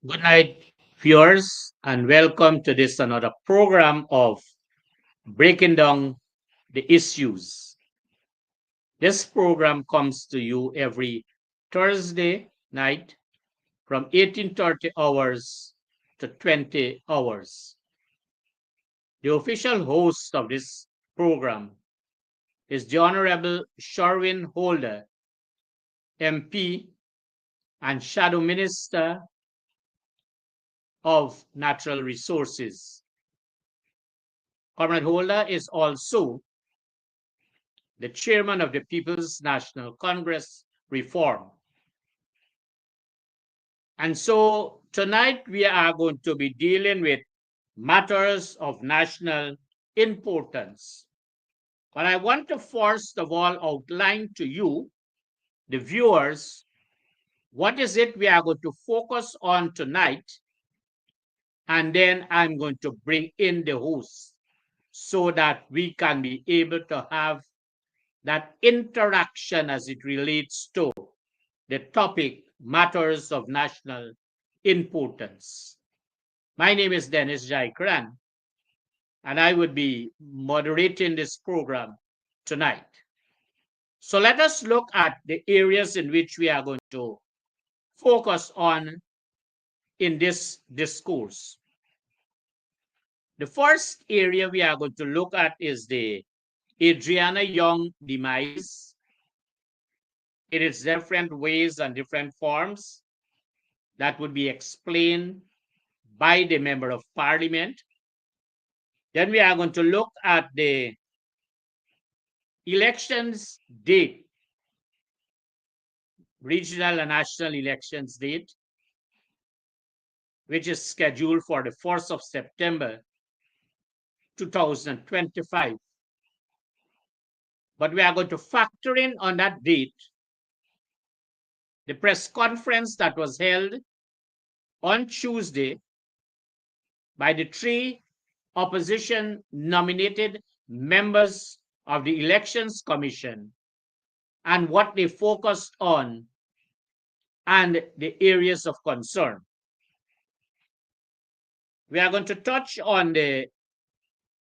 Good night, viewers, and welcome to this another program of Breaking Down the Issues. This program comes to you every Thursday night from 18:30 hours to 20 hours. The official host of this program is the Honorable Shurwayne Holder, MP and Shadow Minister of Natural Resources. Comrade Holder is also the chairman of the People's National Congress Reform. And so tonight we are going to be dealing with matters of national importance. But I want to first of all outline to you, the viewers, what is it we are going to focus on tonight. And then I'm going to bring in the host so that we can be able to have that interaction as it relates to the topic matters of national importance. My name is Dennis Jaikran, and I would be moderating this program tonight. So let us look at the areas in which we are going to focus on in this discourse. The first area we are going to look at is the Adriana Young demise in its different ways and different forms that would be explained by the Member of Parliament. Then we are going to look at the elections date, regional and national elections date, which is scheduled for the 1st of September 2025. But we are going to factor in on that date the press conference that was held on Tuesday by the three opposition nominated members of the Elections Commission and what they focused on and the areas of concern. We are going to touch on the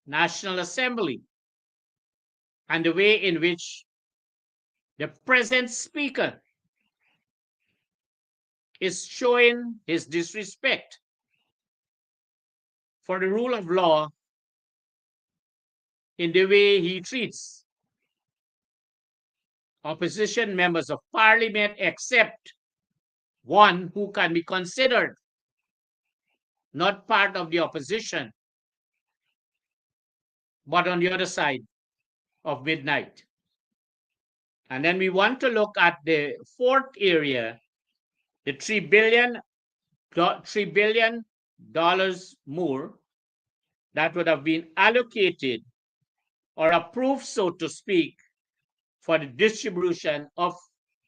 National Assembly and the way in which the present speaker is showing his disrespect for the rule of law in the way he treats opposition members of parliament, except one who can be considered not part of the opposition, but on the other side of midnight. And then we want to look at the fourth area, the $3 billion more that would have been allocated or approved, so to speak, for the distribution of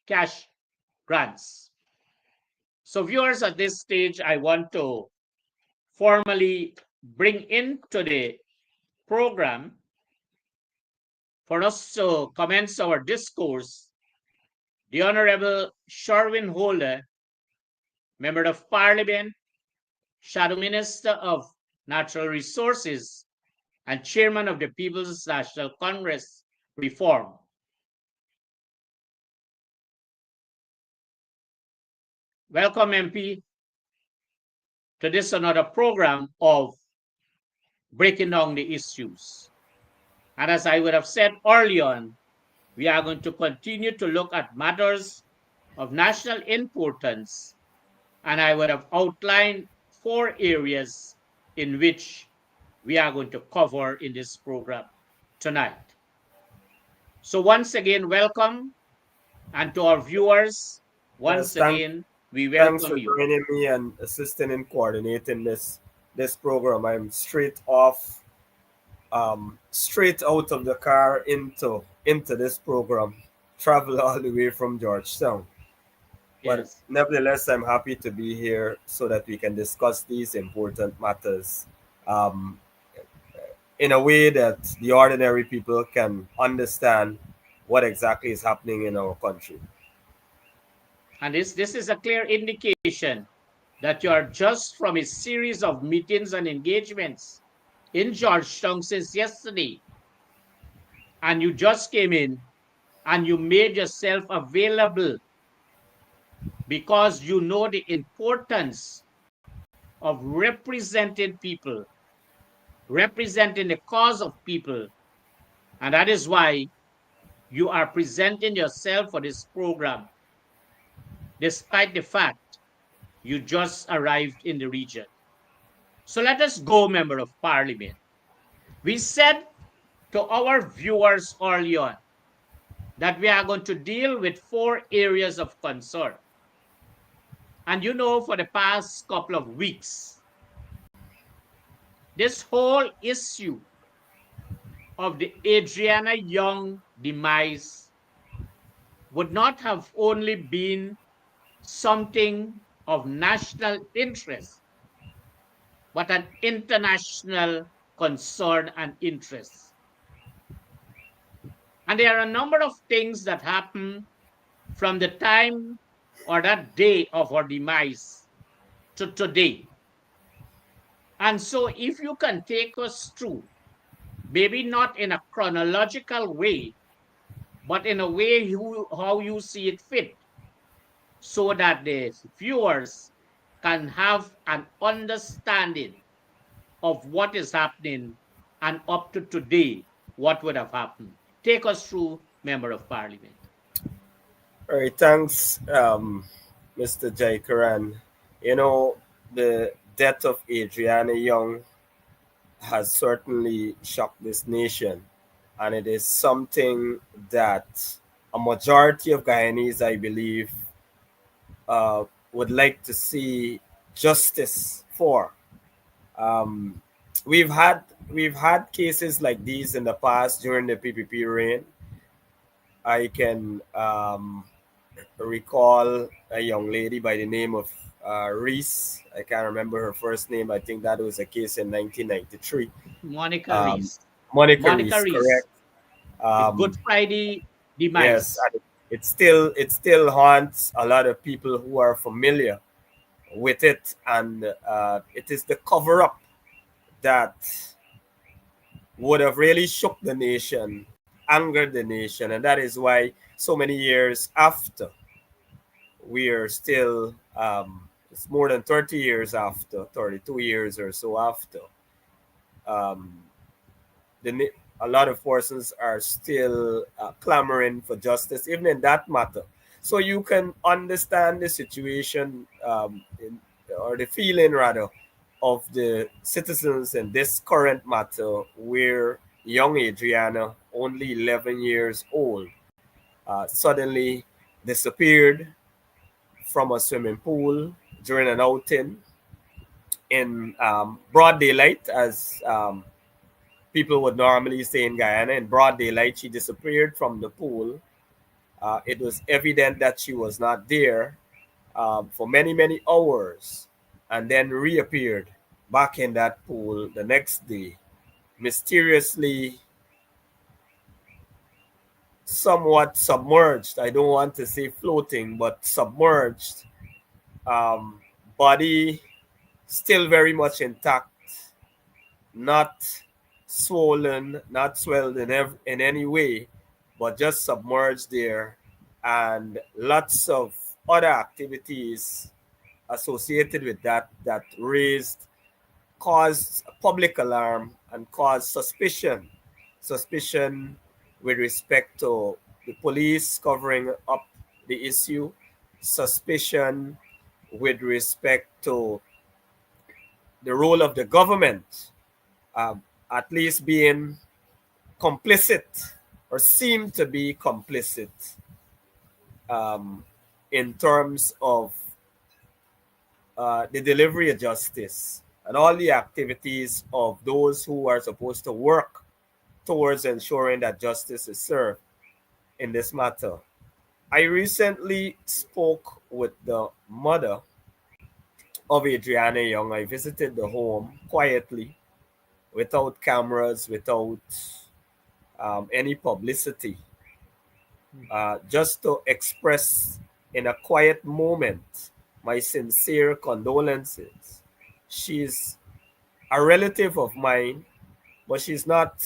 cash grants. So viewers, at this stage, I want to formally bring into the program for us to commence our discourse the Honorable Shurwayne Holder, Member of Parliament, Shadow Minister of Natural Resources, and Chairman of the People's National Congress Reform. Welcome, MP, to this another program of Breaking Down the Issues. And as I would have said early on, we are going to continue to look at matters of national importance, and I would have outlined 4 areas in which we are going to cover in this program tonight. So once again, welcome, and to our viewers, once again, we thanks for welcome you. joining me and assisting in coordinating this program. I'm straight out of the car into this program, travel all the way from Georgetown. But Yes. nevertheless, I'm happy to be here so that we can discuss these important matters um, in a way that the ordinary people can understand what exactly is happening in our country. And this is a clear indication that you are just from a series of meetings and engagements in Georgetown since yesterday, and you just came in and you made yourself available because you know the importance of representing people, representing the cause of people. And that is why you are presenting yourself for this program, despite the fact you just arrived in the region. So let us go, Member of Parliament. We said to our viewers early on that we are going to deal with 4 areas of concern. And for the past couple of weeks, this whole issue of the Adriana Young demise would not have only been something of national interest, but an international concern and interest. And there are a number of things that happen from the time or that day of her demise to today. And so, if you can take us through, maybe not in a chronological way, but in a way how you see it fit, so that the viewers can have an understanding of what is happening and up to today, what would have happened. Take us through, Member of Parliament. All right, thanks, Mr. Jaikaran. You know, the death of Adriana Young has certainly shocked this nation, and it is something that a majority of Guyanese, I believe, would like to see justice for. Um, we've had cases like these in the past during the PPP reign. I can recall a young lady by the name of Reese. I can't remember her first name. I think that was a case in 1993. Monica Um, Reese. Monica Monica Reese, Reese, correct? the Good Um, Friday yes, demise. and it still haunts a lot of people who are familiar with it, and it is the cover up that would have really shook the nation, angered the nation, and that is why so many years after we are still it's more than 30 years after, 32 years or so after, um, a lot of persons are still clamoring for justice even in that matter. So you can understand the situation, or the feeling rather, of the citizens in this current matter, where young Adriana, only 11 years old, suddenly disappeared from a swimming pool during an outing in broad daylight, as people would normally say in Guyana. In broad daylight, she disappeared from the pool. It was evident that she was not there for many, many hours, and then reappeared back in that pool the next day, mysteriously, somewhat submerged. I don't want to say floating, but submerged. Um, Body still very much intact, not swollen, not swelled in any way, but just submerged there, and lots of other activities associated with that raised, caused public alarm and caused suspicion with respect to the police covering up the issue, suspicion with respect to the role of the government, uh, at least being complicit or seem to be complicit, um, in terms of the delivery of justice and all the activities of those who are supposed to work towards ensuring that justice is served in this matter. I recently spoke with the mother of Adriana Young. I visited the home quietly, without cameras, without any publicity, just to express in a quiet moment my sincere condolences. She's a relative of mine, but she's not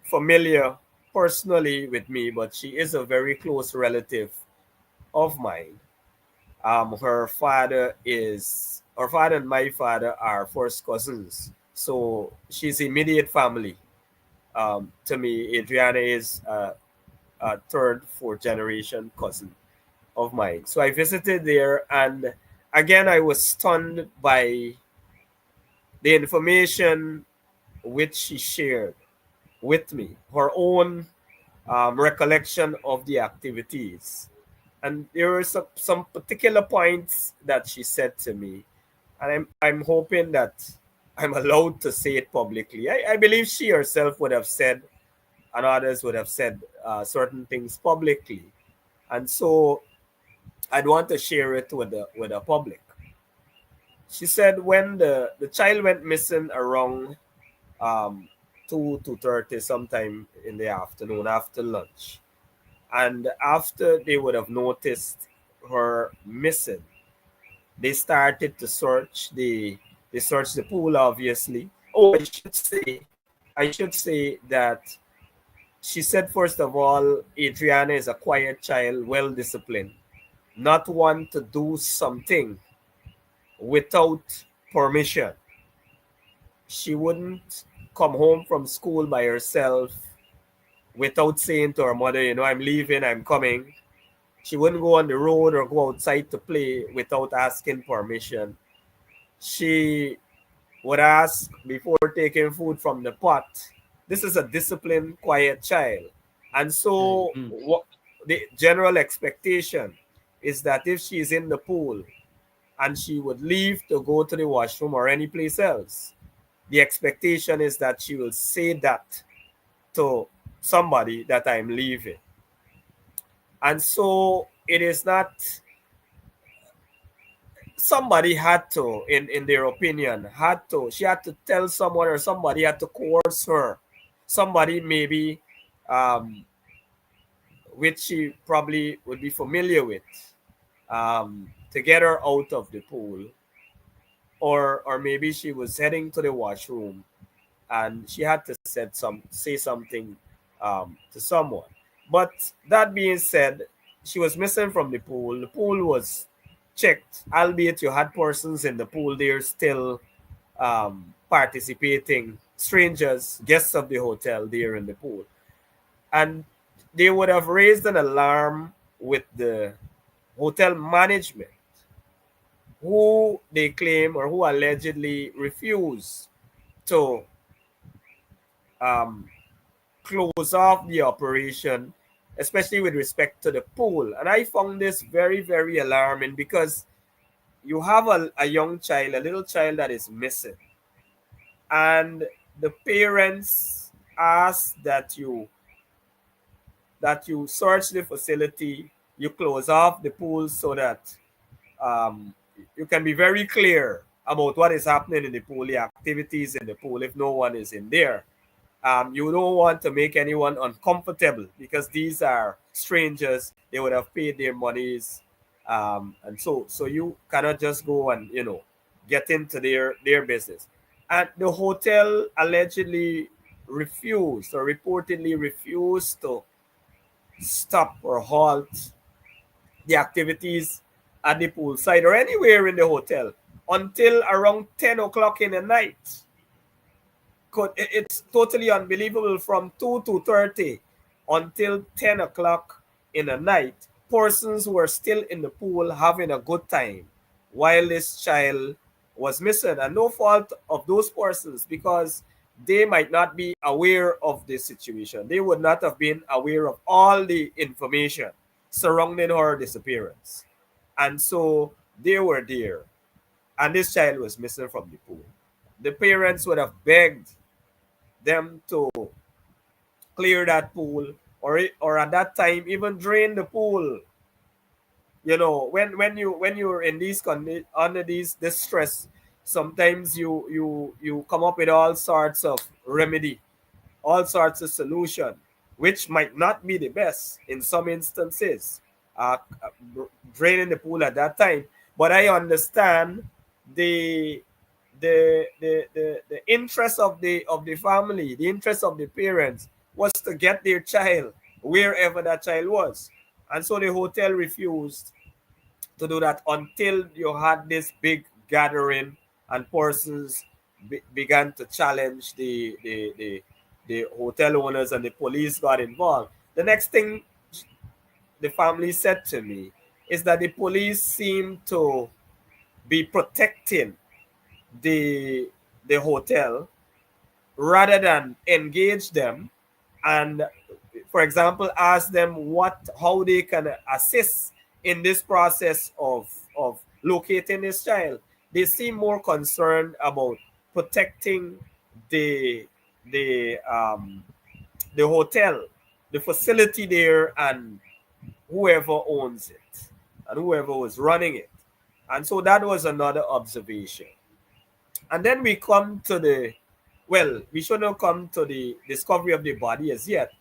familiar personally with me, but she is a very close relative of mine. Her father and my father are first cousins, so she's immediate family. To me, Adriana is a third, fourth generation cousin of mine. So I visited there, and again, I was stunned by the information which she shared with me, her own recollection of the activities. And there were some particular points that she said to me, and I'm hoping that I'm allowed to say it publicly. I believe she herself would have said, and others would have said certain things publicly, and so I'd want to share it with the public. She said when the child went missing around 2 to 30 sometime in the afternoon after lunch, and after they would have noticed her missing, they started to search they searched the pool, obviously. Oh, I should say that she said, first of all, Adriana is a quiet child, well disciplined, not one to do something without permission. She wouldn't come home from school by herself without saying to her mother, I'm leaving, I'm coming. She wouldn't go on the road or go outside to play without asking permission. She would ask before taking food from the pot. This is a disciplined, quiet child. And so, Mhm. the general expectation is that if she's in the pool and she would leave to go to the washroom or any place else, the expectation is that she will say that to somebody that I'm leaving. And so it is not, somebody had to, in their opinion, she had to tell someone, or somebody had to coerce her. Somebody maybe, um, which she probably would be familiar with, to get her out of the pool. Or maybe she was heading to the washroom and she had to say something to someone. But that being said, she was missing from the pool. The pool was checked, albeit you had persons in the pool there still participating, strangers, guests of the hotel there in the pool. And they would have raised an alarm with the hotel management, who they claim or who allegedly refused to um, close off the operation, especially with respect to the pool. And I found this very, very alarming because you have a young child, a little child that is missing, and the parents ask that you search the facility, you close off the pool so that um, you can be very clear about what is happening in the pool, the activities in the pool, if no one is in there. You don't want to make anyone uncomfortable because these are strangers. They would have paid their monies, and so you cannot just go and get into their business. And the hotel allegedly refused, or reportedly refused, to stop or halt the activities at the poolside or anywhere in the hotel until around 10 o'clock in the night. It's totally unbelievable. From 2 to 30 until 10 o'clock in the night, persons were still in the pool having a good time while this child was missing. And no fault of those persons, because they might not be aware of this situation. They would not have been aware of all the information surrounding her disappearance. And so they were there, and this child was missing from the pool. The parents would have begged them to clear that pool, or at that time even drain the pool. When you're in these under these distress, sometimes you come up with all sorts of remedy, all sorts of solution, which might not be the best in some instances. Draining the pool at that time But I understand the the interest of the family, the interest of the parents was to get their child wherever that child was. And so the hotel refused to do that until you had this big gathering and persons began to challenge the hotel owners, and the police got involved. The next thing the family said to me is that the police seemed to be protecting the the hotel rather than engage them and, for example, ask them how they can assist in this process of locating this child. They seem more concerned about protecting the the um, the hotel, the facility there, and whoever owns it and whoever was running it. And so that was another observation. And then we come to we shouldn't come to the discovery of the body as yet.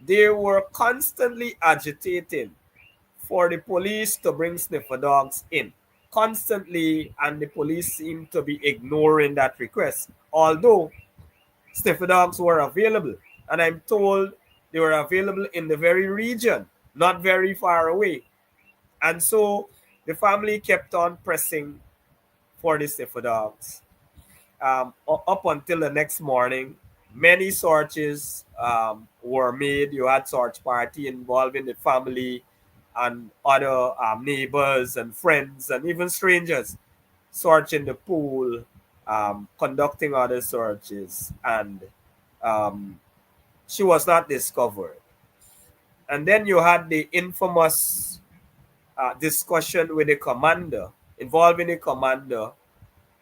They were constantly agitating for the police to bring sniffer dogs in. Constantly, and the police seemed to be ignoring that request. Although sniffer dogs were available, and I'm told they were available in the very region, not very far away. And so the family kept on pressing for the sniffer dogs. Up until the next morning, many searches were made. You had search party involving the family and other neighbors and friends and even strangers searching the pool, conducting other searches, and um, she was not discovered. And then you had the infamous discussion with the commander, involving the commander,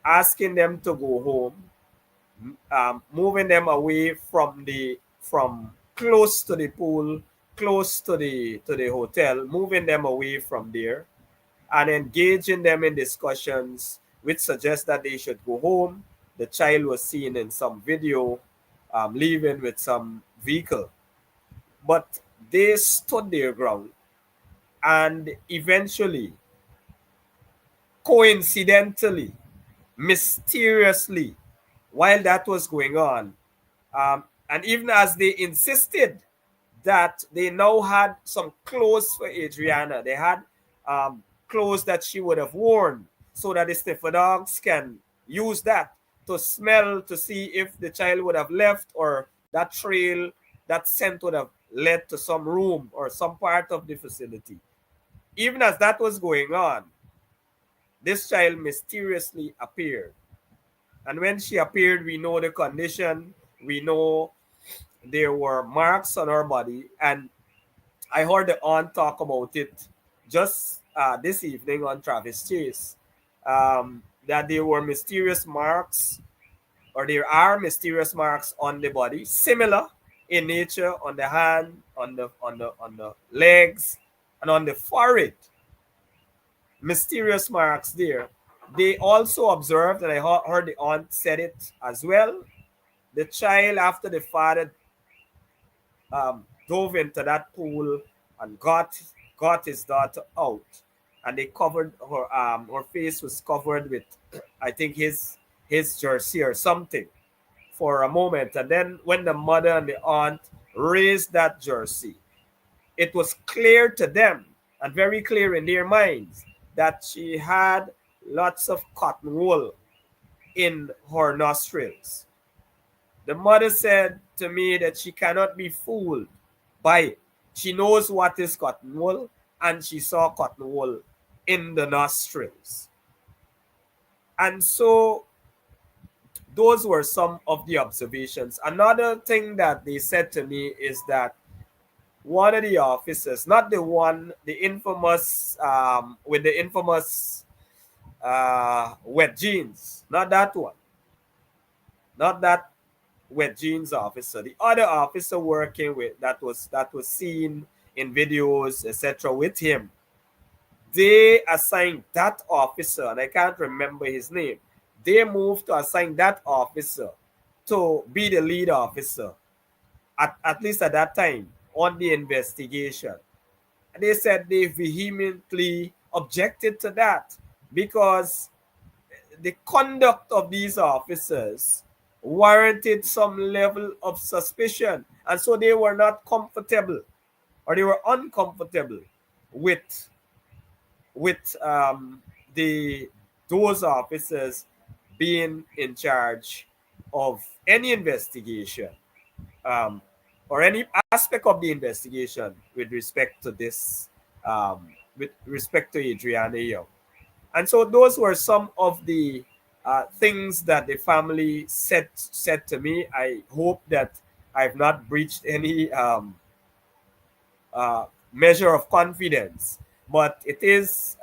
asking them to go home, moving them away from close to the pool, close to the hotel, moving them away from there, and engaging them in discussions which suggest that they should go home. The child was seen in some video leaving with some vehicle, but they stood their ground, and eventually, coincidentally, mysteriously, while that was going on, and even as they insisted that they now had some clothes for Adriana, they had clothes that she would have worn so that the sniffer dogs can use that to smell to see if the child would have left, or that trail, that scent would have led to some room or some part of the facility. Even as that was going on, this child mysteriously appeared. And when she appeared, we know the condition, we know there were marks on her body. And I heard the aunt talk about it just this evening on Travis Chase, that there were mysterious marks, or there are mysterious marks on the body, similar in nature, on the hand, on the legs, and on the forehead. Mysterious marks there. They also observed, and I heard the aunt said it as well, the child, after the father dove into that pool and got his daughter out, and they covered her face was covered with, I think, his jersey or something for a moment. And then when the mother and the aunt raised that jersey, it was clear to them, and very clear in their minds, that she had lots of cotton wool in her nostrils. The mother said to me that she cannot be fooled by it. She knows what is cotton wool, and she saw cotton wool in the nostrils. And so those were some of the observations. Another thing that they said to me is that one of the officers, not the one, the infamous, with the infamous wet jeans, not that one, not that wet jeans officer, the other officer working with that was seen in videos, etc., with him. They assigned that officer, and I can't remember his name. They moved to assign that officer to be the lead officer, at least at that time, on the investigation. And they said they vehemently objected to that. because the conduct of these officers warranted some level of suspicion, and so they were not comfortable, or they were uncomfortable with with the those officers being in charge of any investigation, um, or any aspect of the investigation with respect to this, with respect to Adriana Young. And so those were some of the things that the family said to me. I hope that I've not breached any measure of confidence, but it is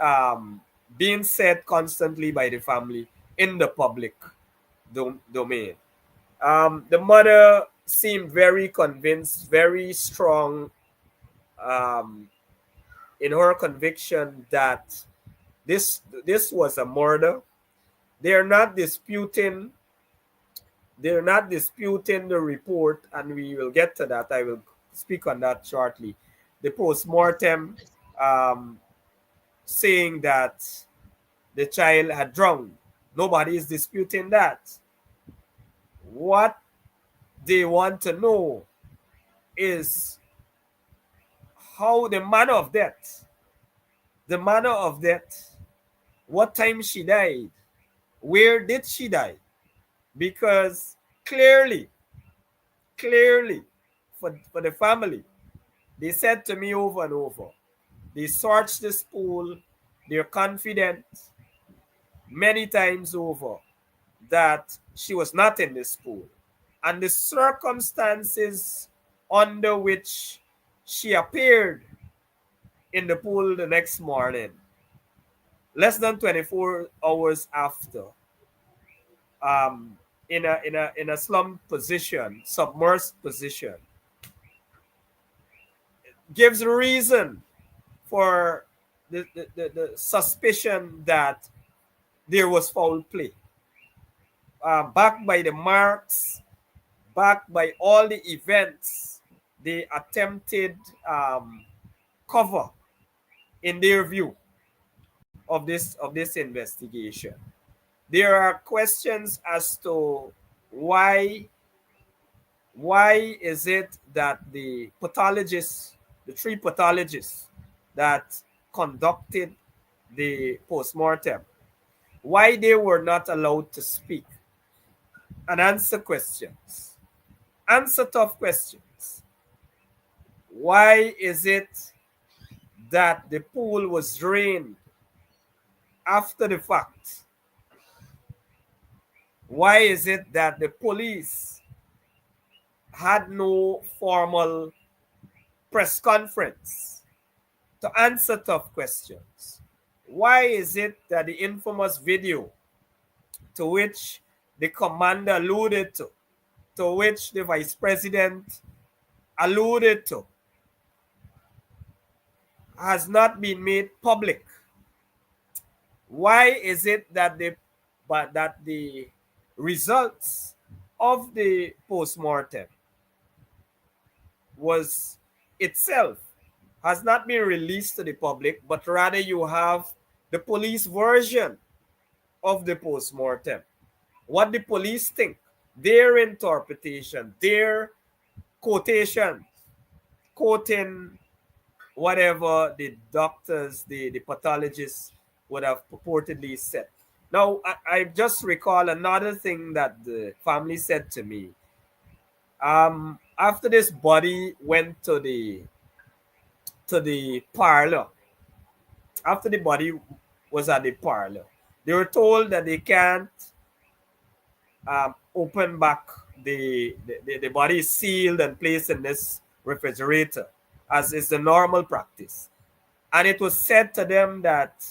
being said constantly by the family in the public domain. The mother seemed very convinced, very strong, um, in her conviction that this was a murder. They're not disputing they're not disputing the report, and we will get to that. I will speak on that shortly. The post-mortem, um, saying that the child had drowned. Nobody is disputing that. What they want to know is how the manner of death, what time she died, where did she die? Because clearly, for the family, they said to me over and over, they searched this pool, they're confident many times over that she was not in this pool. And the circumstances under which she appeared in the pool the next morning, less than 24 hours after, um, in a slumped position, submersed position, gives reason for the suspicion that there was foul play. Backed by the marks, backed by all the events, the attempted cover, in their view, of this investigation. There are questions as to why is it that the three pathologists that conducted the postmortem, why they were not allowed to speak and answer tough questions. Why is it that the pool was drained after the fact? Why is it that the police had no formal press conference to answer tough questions? Why is it that the infamous video to which the commander alluded to which the vice president alluded to, has not been made public? Why is it that the results of the postmortem was itself has not been released to the public, but rather you have the police version of the postmortem? What the police think, their interpretation, their quotation, quoting whatever the doctors, the pathologists would have purportedly said. Now, I just recall another thing that the family said to me. After this body went to the parlor, after the body was at the parlor, they were told that they can't open back the body is sealed and placed in this refrigerator, as is the normal practice. And it was said to them that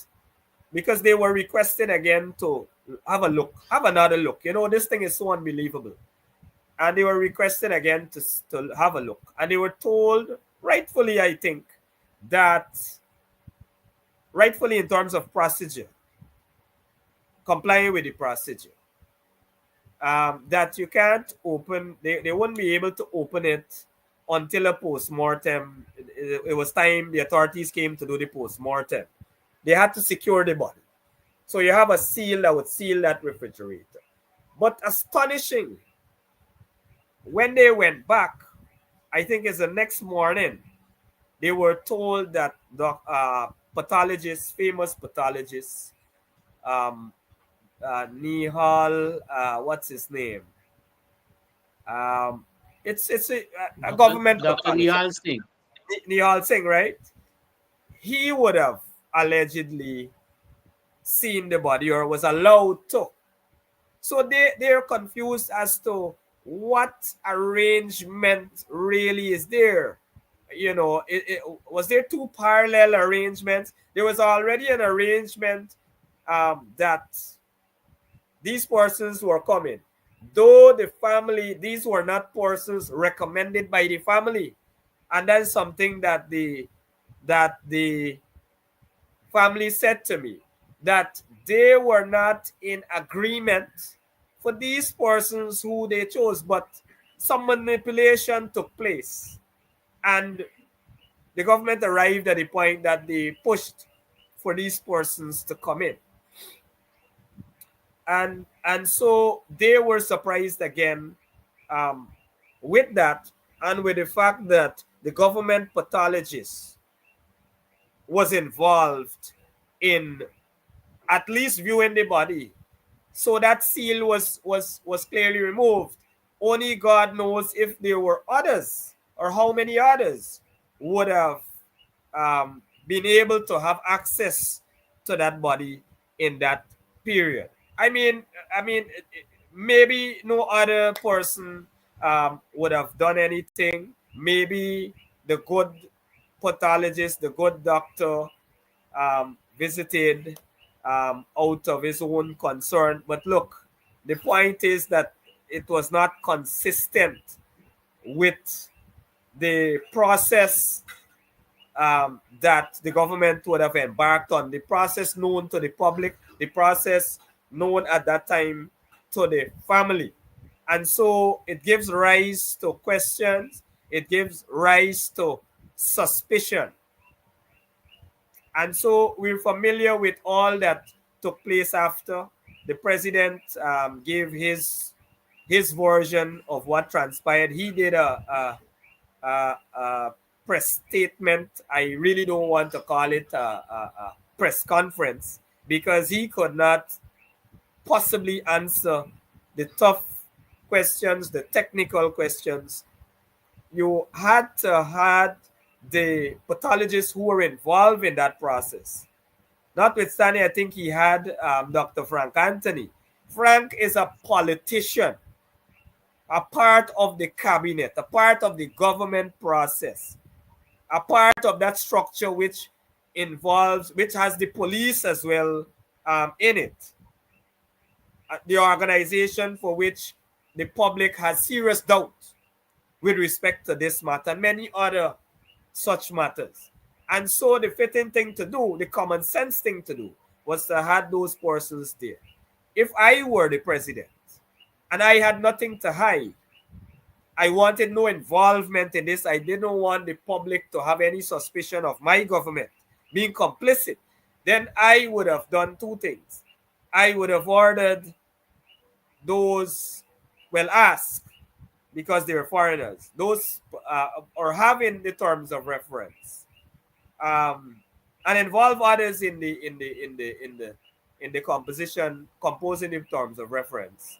because they were requested again to have another look. This thing is so unbelievable. And they were requested again to have a look. And they were told, rightfully, I think, that rightfully in terms of procedure, complying with the procedure, that you can't open, they wouldn't be able to open it until a post-mortem. It was time the authorities came to do the post-mortem. They had to secure the body. So you have a seal that would seal that refrigerator. But astonishing, when they went back, I think it's the next morning, they were told that the pathologist, famous pathologist, um, Nihal, what's his name? Um, it's a government Dr. pathologist, Nihal Singh. Nihal Singh, right? He would have allegedly seen the body or was allowed to. So they're confused as to what arrangement really is there. Was there two parallel arrangements? There was already an arrangement that these persons were coming. Though the family, these were not persons recommended by the family. And that's something that the family said to me, that they were not in agreement for these persons who they chose, but some manipulation took place. And the government arrived at the point that they pushed for these persons to come in. And so they were surprised again, um, with that, and with the fact that the government pathologist was involved in at least viewing the body. So that seal was clearly removed. Only God knows if there were others, or how many others would have been able to have access to that body in that period. I mean, I mean, maybe no other person would have done anything. Maybe the good pathologist, the good doctor, visited out of his own concern. But look, the point is that it was not consistent with the process that the government would have embarked on, the process known to the public, the process known at that time to the family. And so it gives rise to questions, it gives rise to suspicion. And so we're familiar with all that took place after. The president gave his version of what transpired. He did a press statement. I really don't want to call it a press conference, because he could not possibly answer the tough questions, the technical questions. You had to had the pathologists who were involved in that process. Notwithstanding, I think he had Dr. Frank Anthony. Frank is a politician, a part of the cabinet, a part of the government process, a part of that structure which has the police as well in it. The organization for which the public has serious doubt with respect to this matter and many other such matters. And so the fitting thing to do, the common sense thing to do, was to have those persons there. If I were the president and I had nothing to hide, I wanted no involvement in this. I didn't want the public to have any suspicion of my government being complicit. Then I would have done two things. I would have ordered those, well, asked, because they were foreigners, those or having the terms of reference, um, and involve others in the composing the terms of reference,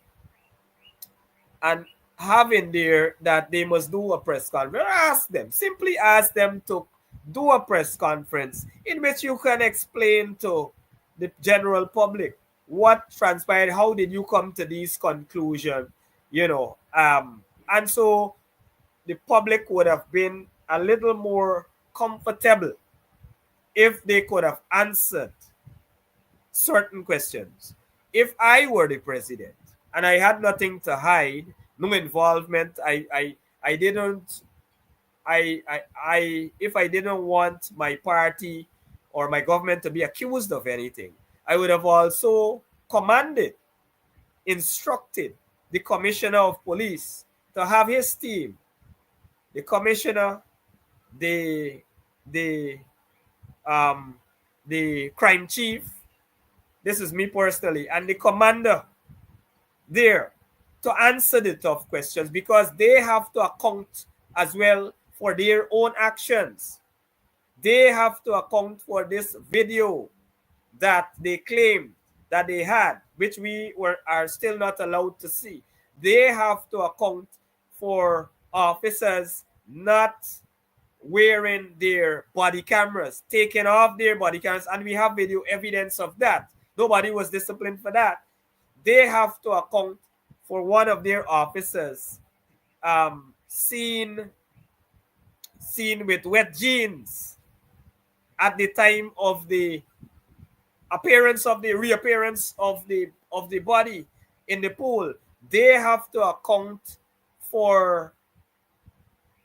and having there that they must do a press conference. Simply ask them to do a press conference in which you can explain to the general public what transpired, how did you come to these conclusions, and so the public would have been a little more comfortable if they could have answered certain questions. If I were the president and I had nothing to hide, no involvement, I didn't I if I didn't want my party or my government to be accused of anything, I would have also commanded, instructed the commissioner of police to have his team, the commissioner, the the um the crime chief, This is me personally, and the commander there to answer the tough questions, because they have to account as well for their own actions. They have to account for this video that they claim that they had, which we are still not allowed to see. They have to account for officers not wearing their body cameras, taking off their body cameras, and we have video evidence of that. Nobody was disciplined for that. They have to account for one of their officers seen with wet jeans at the time of the reappearance of the body in the pool. They have to account for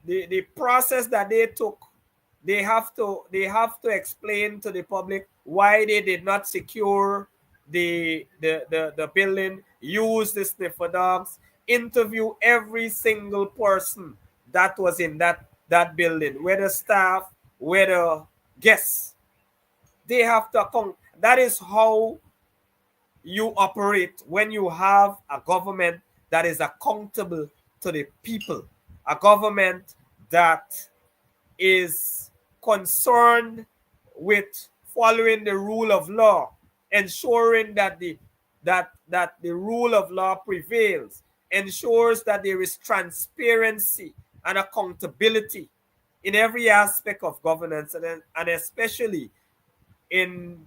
the process that they took. They have to explain to the public why they did not secure the building, use the sniffer dogs, interview every single person that was in that building, whether staff, whether guests. They have to account. That is how you operate when you have a government that is accountable to the people, a government that is concerned with following the rule of law, ensuring that the rule of law prevails, ensures that there is transparency and accountability in every aspect of governance, and especially in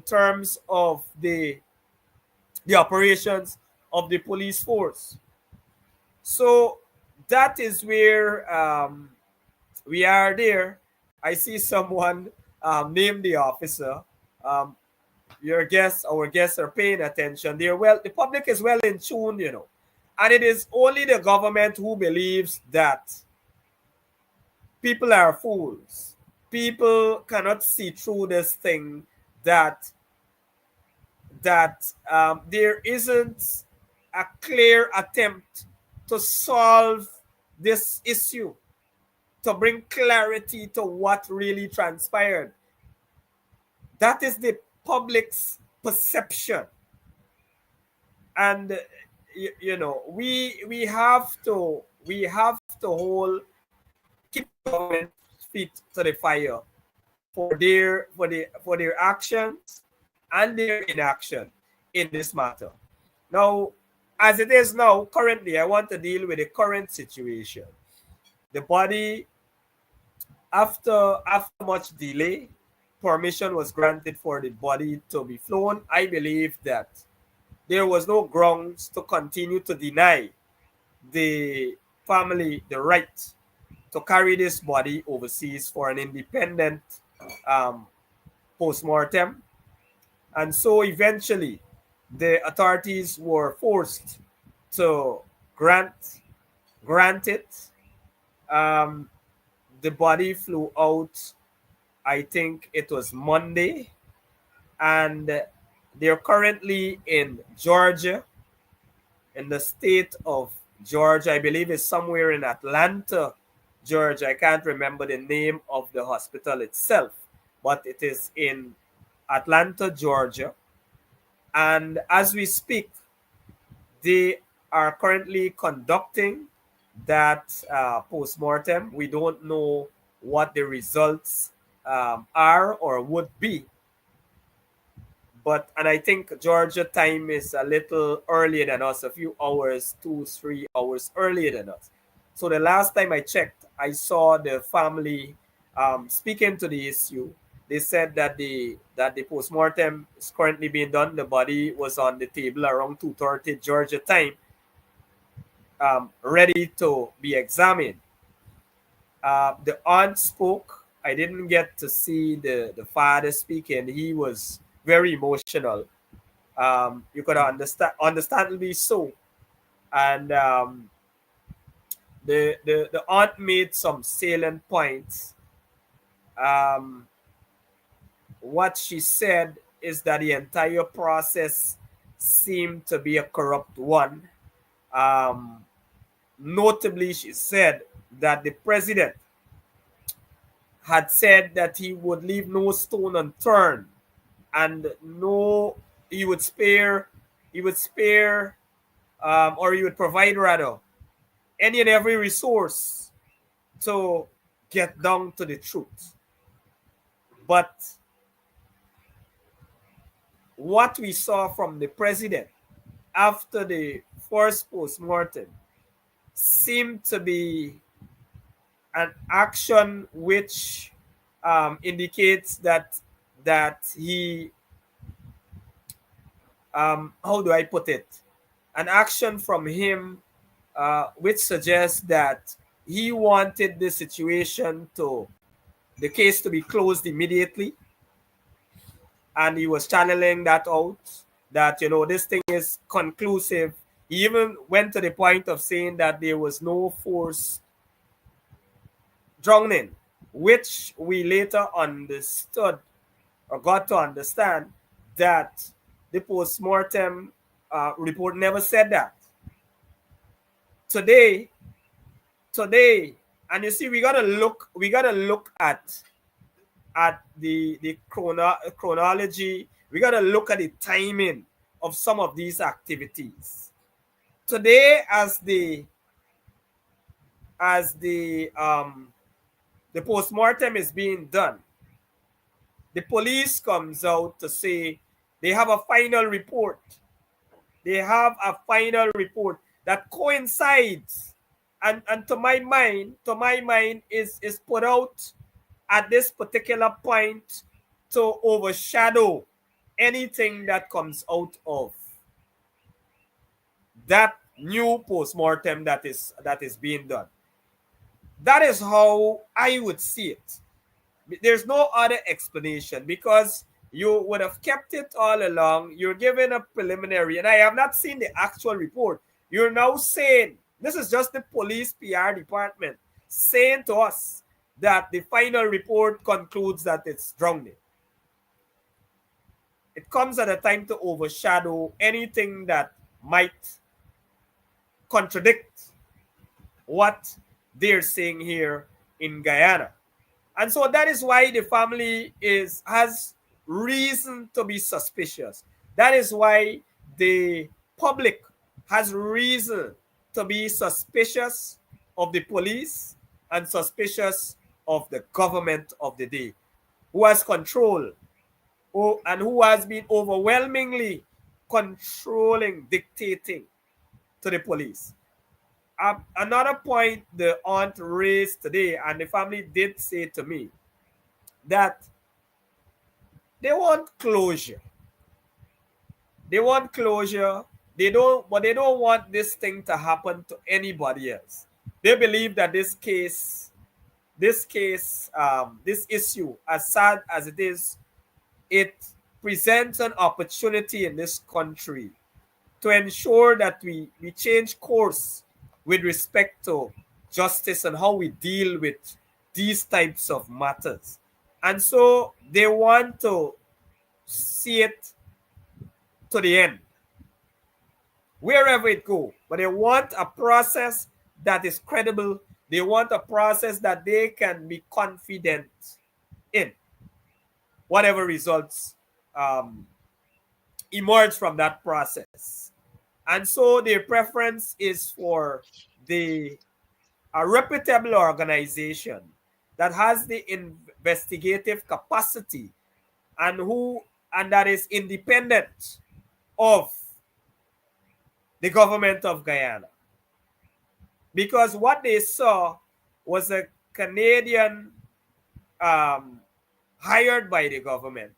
terms of the operations of the police force. So that is where we are there. I see someone name the officer. Um, our guests are paying attention. The public is well in tune, and it is only the government who believes that people are fools. People cannot see through this thing that there isn't a clear attempt to solve this issue, to bring clarity to what really transpired. That is the public's perception, and we have to keep the government feet to the fire for their actions and their inaction in this matter. Now, as it is now, currently, I want to deal with the current situation. The body, after much delay, permission was granted for the body to be flown. I believe that there was no grounds to continue to deny the family the right to carry this body overseas for an independent um, post-mortem. And so eventually, the authorities were forced to grant it. Um, the body flew out, I think it was Monday, and they're currently in Georgia, in the state of Georgia. I believe it's somewhere in Atlanta, Georgia. I can't remember the name of the hospital itself, but it is in Atlanta, Georgia. And as we speak, they are currently conducting that post-mortem. We don't know what the results are or would be. And I think Georgia time is a little earlier than us, a few hours, 2, 3 hours earlier than us. So the last time I checked, I saw the family speaking to the issue. They said that the postmortem is currently being done. The body was on the table around 2:30 Georgia time, ready to be examined. The aunt spoke. I didn't get to see the father speaking. He was very emotional. You could understandably so. And the aunt made some salient points. What she said is that the entire process seemed to be a corrupt one. Notably, she said that the president had said that he would leave no stone unturned and no he would spare, he would spare, or he would provide rather any and every resource to get down to the truth. But what we saw from the president after the first post-mortem seemed to be an action which indicates that he, how do I put it, an action from him which suggests that he wanted the situation to, the case to be closed immediately, and he was channeling that out, that this thing is conclusive. He even went to the point of saying that there was no force drowning, which we later understood or got to understand that the post-mortem report never said that. Today, today, and you see, we gotta look at the chronology. We gotta look at the timing of some of these activities. Today, as the post-mortem is being done, the police comes out to say they have a final report. They have a final report that coincides, and to my mind is put out at this particular point to overshadow anything that comes out of that new post-mortem that is being done. That is how I would see it. There's no other explanation, because you would have kept it all along. You're given a preliminary, and I have not seen the actual report. You're now saying, this is just the police PR department saying to us that the final report concludes that it's drowning. It comes at a time to overshadow anything that might contradict what they're saying here in Guyana. And so that is why the family has reason to be suspicious. That is why the public has reason to be suspicious of the police and suspicious of the government of the day, who has control, and who has been overwhelmingly controlling, dictating to the police. Another point the aunt raised today, and the family did say to me, that they want closure. They want closure. But they don't want this thing to happen to anybody else. They believe that this issue, as sad as it is, it presents an opportunity in this country to ensure that we change course with respect to justice and how we deal with these types of matters. And so they want to see it to the end, wherever it go. But they want a process that is credible. They want a process that they can be confident in, whatever results emerge from that process. And so their preference is for a reputable organization that has the investigative capacity, and that is independent of the government of Guyana. Because what they saw was a Canadian hired by the government,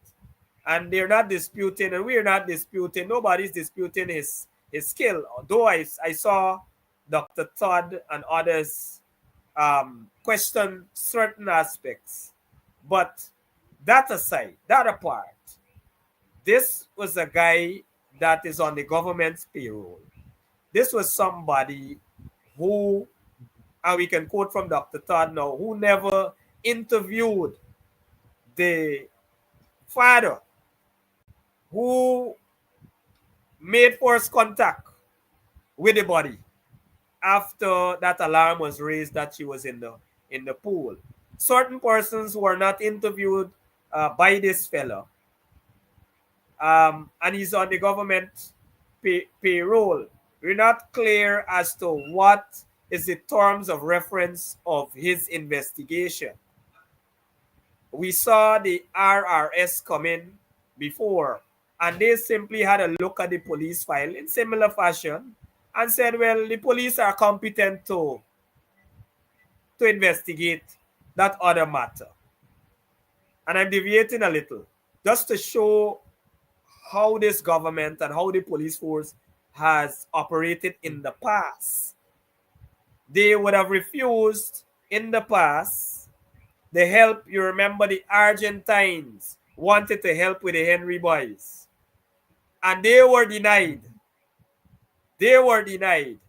and they're not disputing, and we're not disputing. Nobody's disputing his skill. Although I saw Dr. Todd and others question certain aspects, but that aside, that apart, this was a guy that is on the government's payroll. This was somebody who, and we can quote from Dr. Todd now, who never interviewed the father who made first contact with the body after that alarm was raised that she was in the pool. Certain persons were not interviewed by this fellow, and he's on the government payroll. We're not clear as to what is the terms of reference of his investigation. We saw the RRS come in before, and they simply had a look at the police file in similar fashion and said, well, the police are competent to investigate that other matter. And I'm deviating a little just to show how this government and how the police force has operated in the past. They would have refused in the past the help. You remember the Argentines wanted to help with the Henry boys, and they were denied. They were denied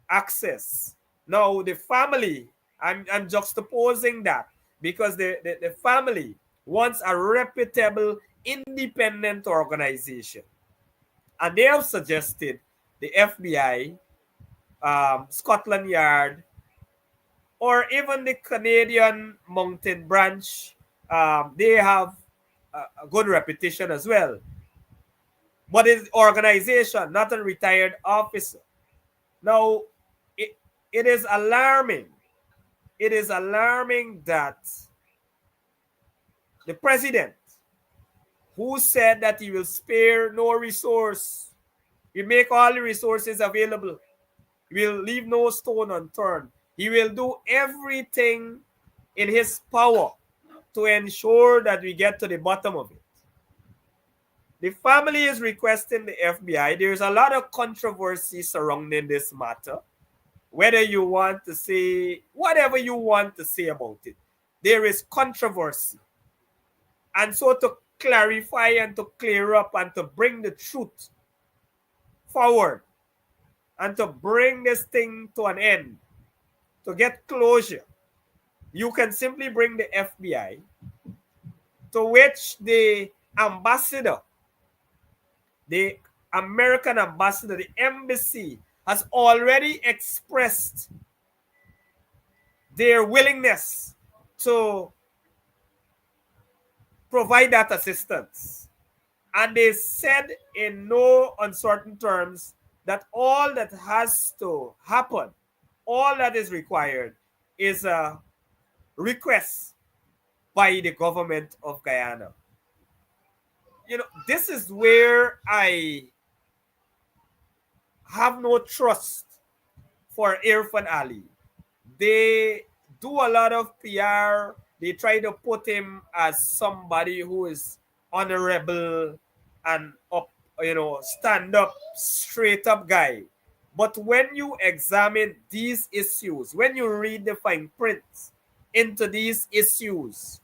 access. Now the family, I'm juxtaposing that because the family wants a reputable, independent organization. And they have suggested the FBI, Scotland Yard, or even the Canadian Mountain Branch. They have a good reputation as well. But it's organization, not a retired officer. Now, it, it is alarming. It is alarming that the president, who said that he will spare no resource, he make all the resources available, he will leave no stone unturned, he will do everything in his power to ensure that we get to the bottom of it. The family is requesting the FBI. There's a lot of controversy surrounding this matter. Whether you want to say whatever you want to say about it, there is controversy. And so to clarify and to clear up and to bring the truth forward and to bring this thing to an end, to get closure, you can simply bring the FBI, to which the ambassador, the American ambassador, the embassy, has already expressed their willingness to provide that assistance. And they said in no uncertain terms that all that has to happen, all that is required, is a request by the government of Guyana. This is where I have no trust for Irfan Ali. They do a lot of PR. They try to put him as somebody who is honorable and up, stand up, straight up guy. But when you examine these issues, when you read the fine print into these issues,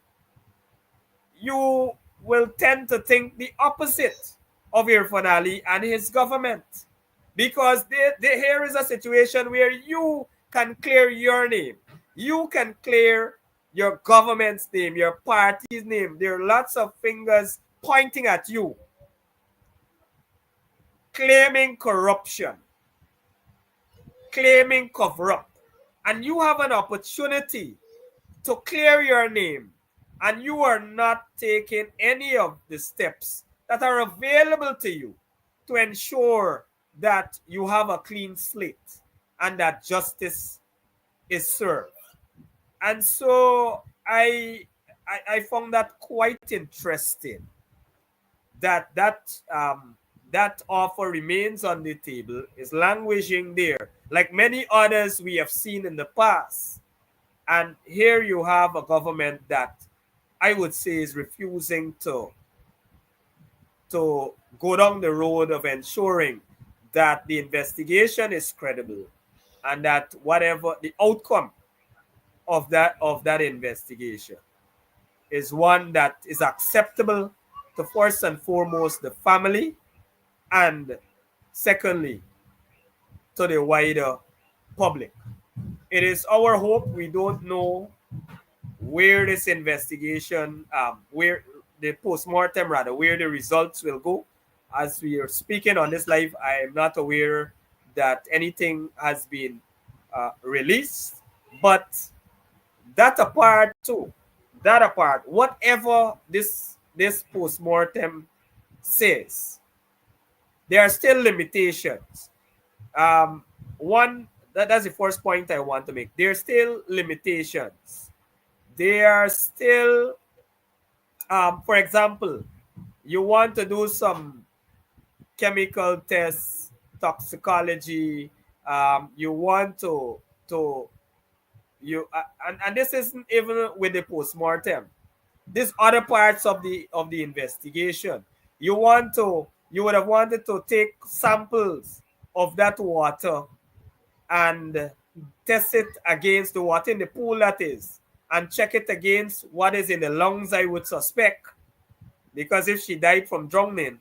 you will tend to think the opposite of Irfan Ali and his government. Because here is a situation where you can clear your name. You can clear your government's name, your party's name. There are lots of fingers pointing at you, claiming corruption, claiming cover-up. And you have an opportunity to clear your name, and you are not taking any of the steps that are available to you to ensure that you have a clean slate and that justice is served. And so I found that quite interesting that offer remains on the table, is languishing there, like many others we have seen in the past. And here you have a government that I would say is refusing to go down the road of ensuring that the investigation is credible and that whatever the outcome of that investigation is one that is acceptable to, first and foremost, the family, and secondly, to the wider public. It is our hope. We don't know where this investigation, where the post-mortem rather, where the results will go. As we are speaking on this live, I am not aware that anything has been released. But that apart too, that apart, whatever this post-mortem says, there are still limitations. One, that's the first point I want to make. There are still limitations. There are still, for example, you want to do some chemical tests, toxicology. You want to you and this isn't even with the postmortem. These other parts of the investigation. You would have wanted to take samples of that water and test it against the water in the pool, that is, and check it against what is in the lungs, I would suspect. Because if she died from drowning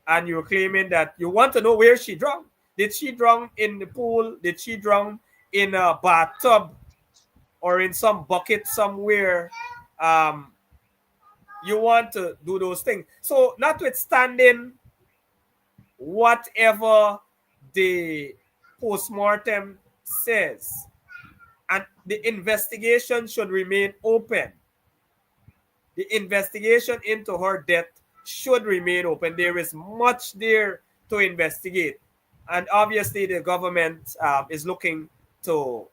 and you're claiming that you want to know where she drowned, did she drown in the pool? Did she drown in a bathtub or in some bucket somewhere? Um, you want to do those things. So, notwithstanding whatever the postmortem says, and the investigation should remain open. The investigation into her death should remain open. There is much there to investigate, and obviously the government is looking to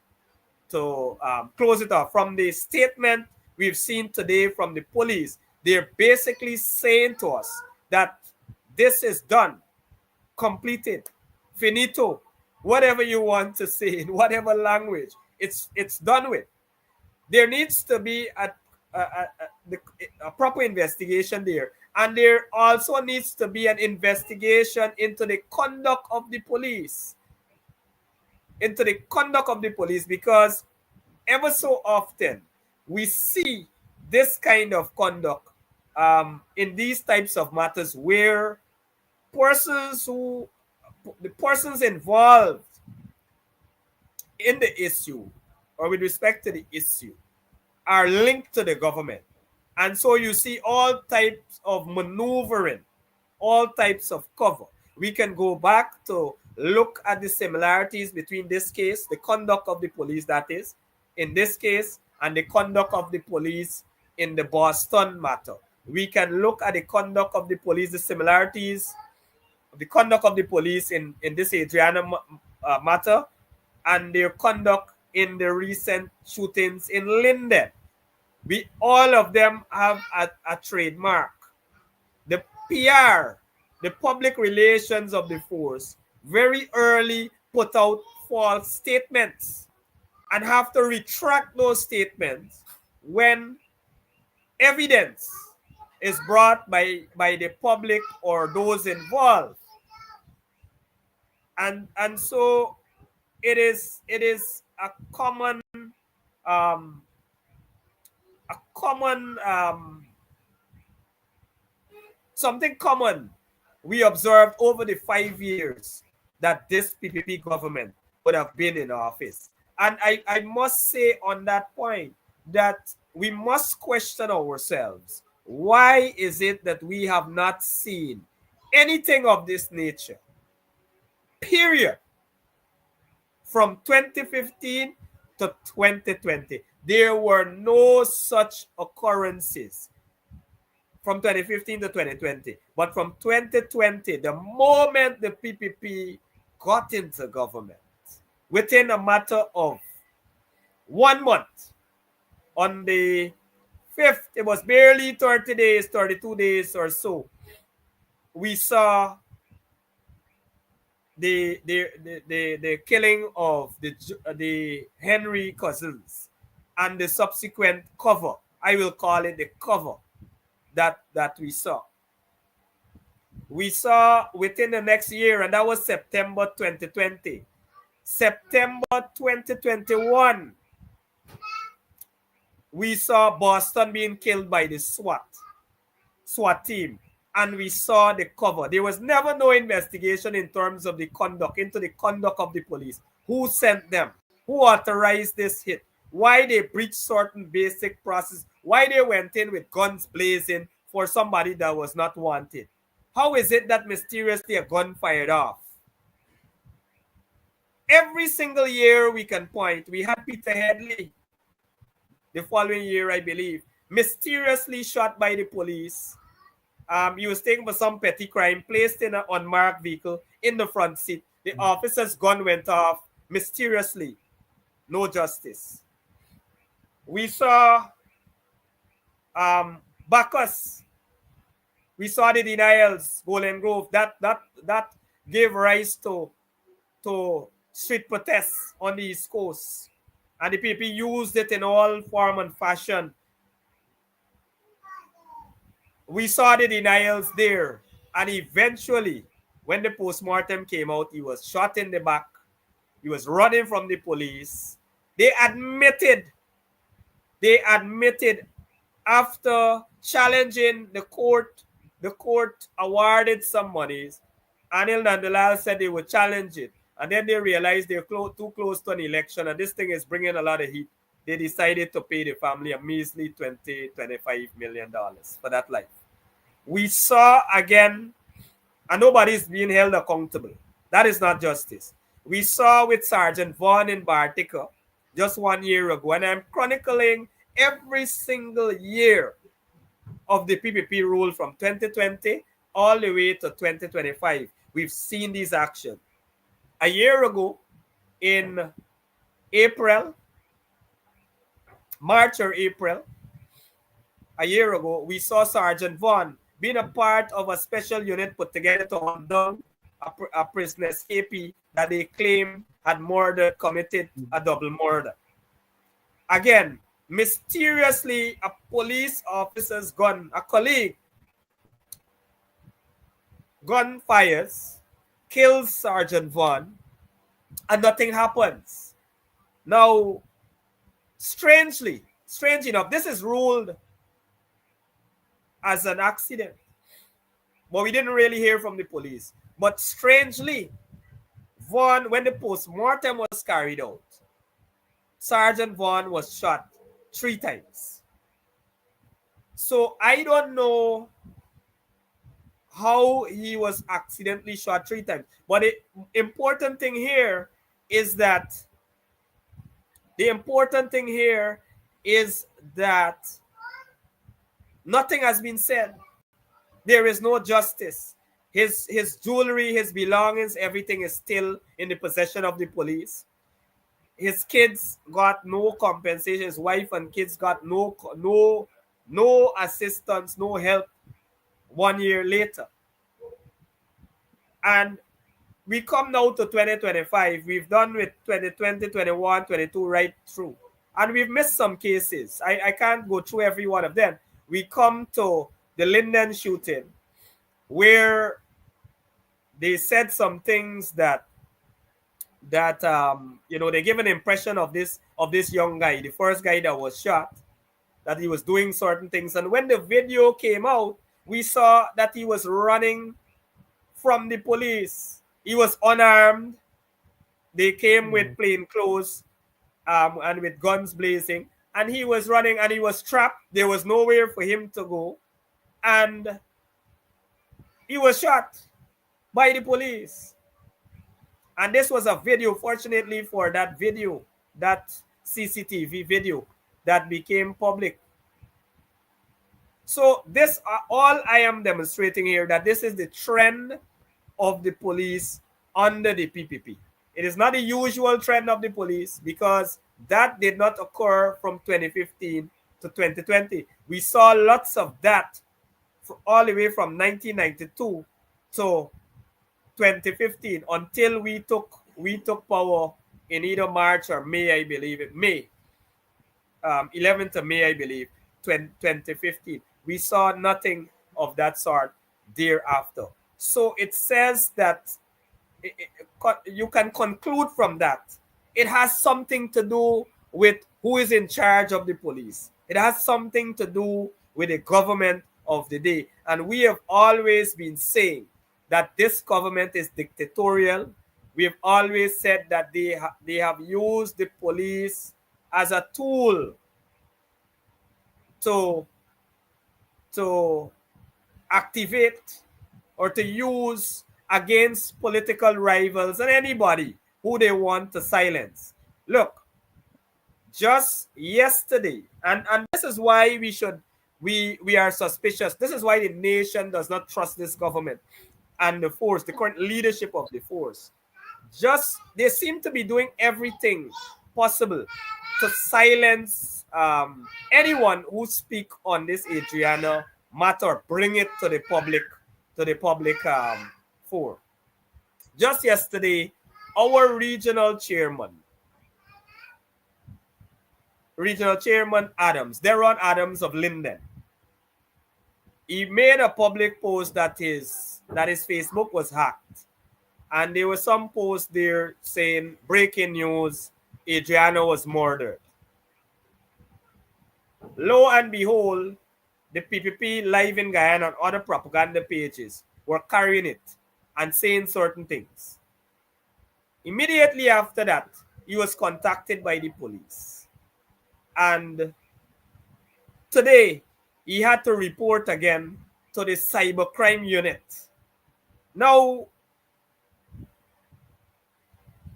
close it off. From the statement we've seen today from the police, they're basically saying to us that this is done, completed, finito, whatever you want to say in whatever language. It's done with. There needs to be a proper investigation there, and there also needs to be an investigation into the conduct of the police, because ever so often we see this kind of conduct in these types of matters where persons who the persons involved in the issue or with respect to the issue are linked to the government. And so you see all types of maneuvering, all types of cover. We can go back to look at the similarities between this case, the conduct of the police, that is, in this case, and the conduct of the police in the Boston matter. We can look at the conduct of the police, the similarities, the conduct of the police in this Adriana matter, and their conduct in the recent shootings in Linden. All of them have a trademark. The PR, the public relations of the force, very early put out false statements and have to retract those statements when evidence is brought by the public or those involved. And so it is a common something common we observed over the 5 years that this PPP government would have been in office. And I must say on that point that we must question ourselves. Why is it that we have not seen anything of this nature? Period. From 2015 to 2020, there were no such occurrences from 2015 to 2020. But from 2020, the moment the PPP got into government, within a matter of 1 month, on the 5th, it was barely 30 days, 32 days or so, we saw the killing of the Henry cousins and the subsequent cover. I will call it the cover that we saw. We saw within the next year, and that was September 2020. September 2021, we saw Boston being killed by the SWAT team. And we saw the cover. There was never no investigation in terms of the conduct, into the conduct of the police. Who sent them? Who authorized this hit? Why they breached certain basic process? Why they went in with guns blazing for somebody that was not wanted? How is it that mysteriously a gun fired off? Every single year we can point. We had Peter Headley the following year, I believe, mysteriously shot by the police He was taken for some petty crime, placed in an unmarked vehicle in the front seat. The officer's gun went off mysteriously. No justice. We saw Bacchus. We saw the denials, Golden Grove. That gave rise to street protests on the East Coast. And the people used it in all form and fashion. We saw the denials there. And eventually, when the postmortem came out, he was shot in the back. He was running from the police. They admitted after challenging the court awarded some monies. Anil Nandalal said they would challenge it. And then they realized they're too close to an election and this thing is bringing a lot of heat. They decided to pay the family a measly $25 million for that life. We saw again, and nobody's being held accountable. That is not justice. We saw with Sergeant Vaughan in Bartica just 1 year ago, and I'm chronicling every single year of the PPP rule from 2020 all the way to 2025. We've seen these actions. A year ago, in March or April, a year ago, we saw Sergeant Vaughan being a part of a special unit put together to hunt down a prisoner escapee that they claim had committed a double murder. Again, mysteriously, a police officer's gun, a colleague, gun fires, kills Sergeant Vaughan, and nothing happens. Now, strange enough, this is ruled as an accident. But we didn't really hear from the police. But strangely, Vaughan, when the post-mortem was carried out, Sergeant Vaughan was shot 3 times. So I don't know how he was accidentally shot 3 times. But the important thing here is that nothing has been said. There is no justice. His jewelry, his belongings, everything is still in the possession of the police. His kids got no compensation. His wife and kids got no assistance, no help 1 year later. And we come now to 2025. We've done with 2020, 21, 22 right through. And we've missed some cases. I can't go through every one of them. We come to the Linden shooting, where they said some things that they give an impression of this young guy, the first guy that was shot, that he was doing certain things. And when the video came out, we saw that he was running from the police. He was unarmed. They came with plain clothes and with guns blazing. And he was running and he was trapped. There was nowhere for him to go. And he was shot by the police. And this was a video, fortunately for that video, that CCTV video that became public. So this all I am demonstrating here, that this is the trend of the police under the PPP. It is not the usual trend of the police, because that did not occur from 2015 to 2020. We saw lots of that all the way from 1992 to 2015 until we took power in either March or May, I believe it. May 11th of May, I believe, 2015. We saw nothing of that sort thereafter. So it says that you can conclude from that it has something to do with who is in charge of the police. It has something to do with the government of the day. And we have always been saying that this government is dictatorial. We have always said that they have used the police as a tool to activate or to use against political rivals and anybody who they want to silence. Look, just yesterday, and this is why we should we are suspicious. This is why the nation does not trust this government and the force, the current leadership of the force. Just they seem to be doing everything possible to silence anyone who speak on this Adriana matter, bring it to the public fore. Just yesterday, our regional chairman Adams, Deron Adams of Linden, he made a public post that his Facebook was hacked. And there was some post there saying, breaking news, Adriana was murdered. Lo and behold, the PPP Live in Guyana and other propaganda pages were carrying it and saying certain things. Immediately after that, he was contacted by the police. And today, he had to report again to the cybercrime unit. Now,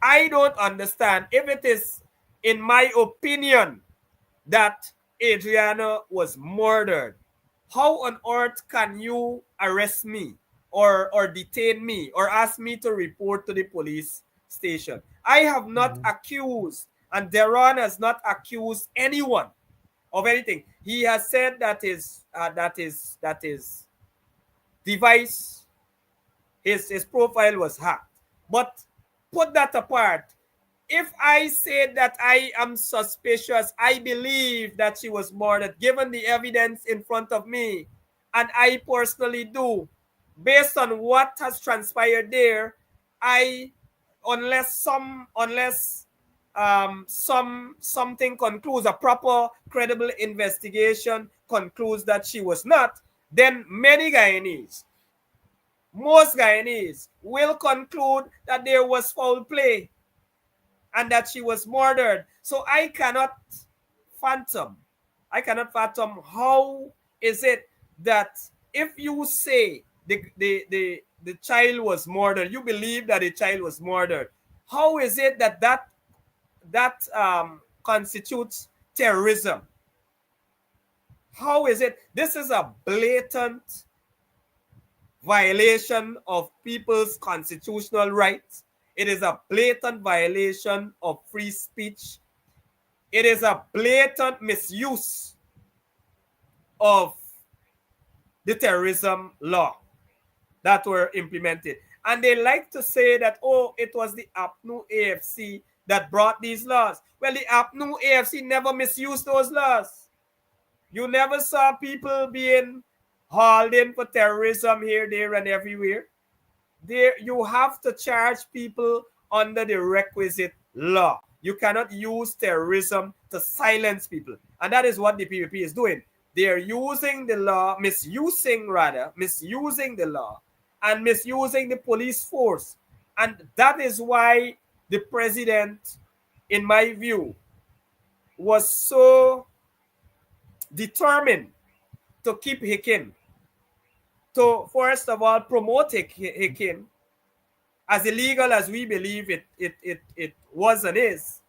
I don't understand if it is, in my opinion, that Adriana was murdered. How on earth can you arrest me or detain me or ask me to report to the police station? I have not accused, and Deron has not accused anyone of anything. He has said that his device, his profile was hacked. But put that apart. If I say that I am suspicious, I believe that she was murdered, given the evidence in front of me, and I personally do, based on what has transpired there, unless something concludes, a proper, credible investigation concludes that she was not, then most Guyanese will conclude that there was foul play and that she was murdered. So I cannot fathom how is it that if you say the child was murdered, you believe that the child was murdered, how is it that constitutes terrorism? How is it? This is a blatant violation of people's constitutional rights. It is a blatant violation of free speech. It is a blatant misuse of the terrorism law that were implemented. And they like to say that, oh, it was the APNU AFC that brought these laws. Well, the APNU AFC never misused those laws. You never saw people being hauled in for terrorism here, there, and everywhere. There, you have to charge people under the requisite law. You cannot use terrorism to silence people. And that is what the PPP is doing. They are using the law, misusing the law and misusing the police force. And that is why the president, in my view, was so determined to keep Hikin, to first of all promote Hikin as illegal as we believe it was and is,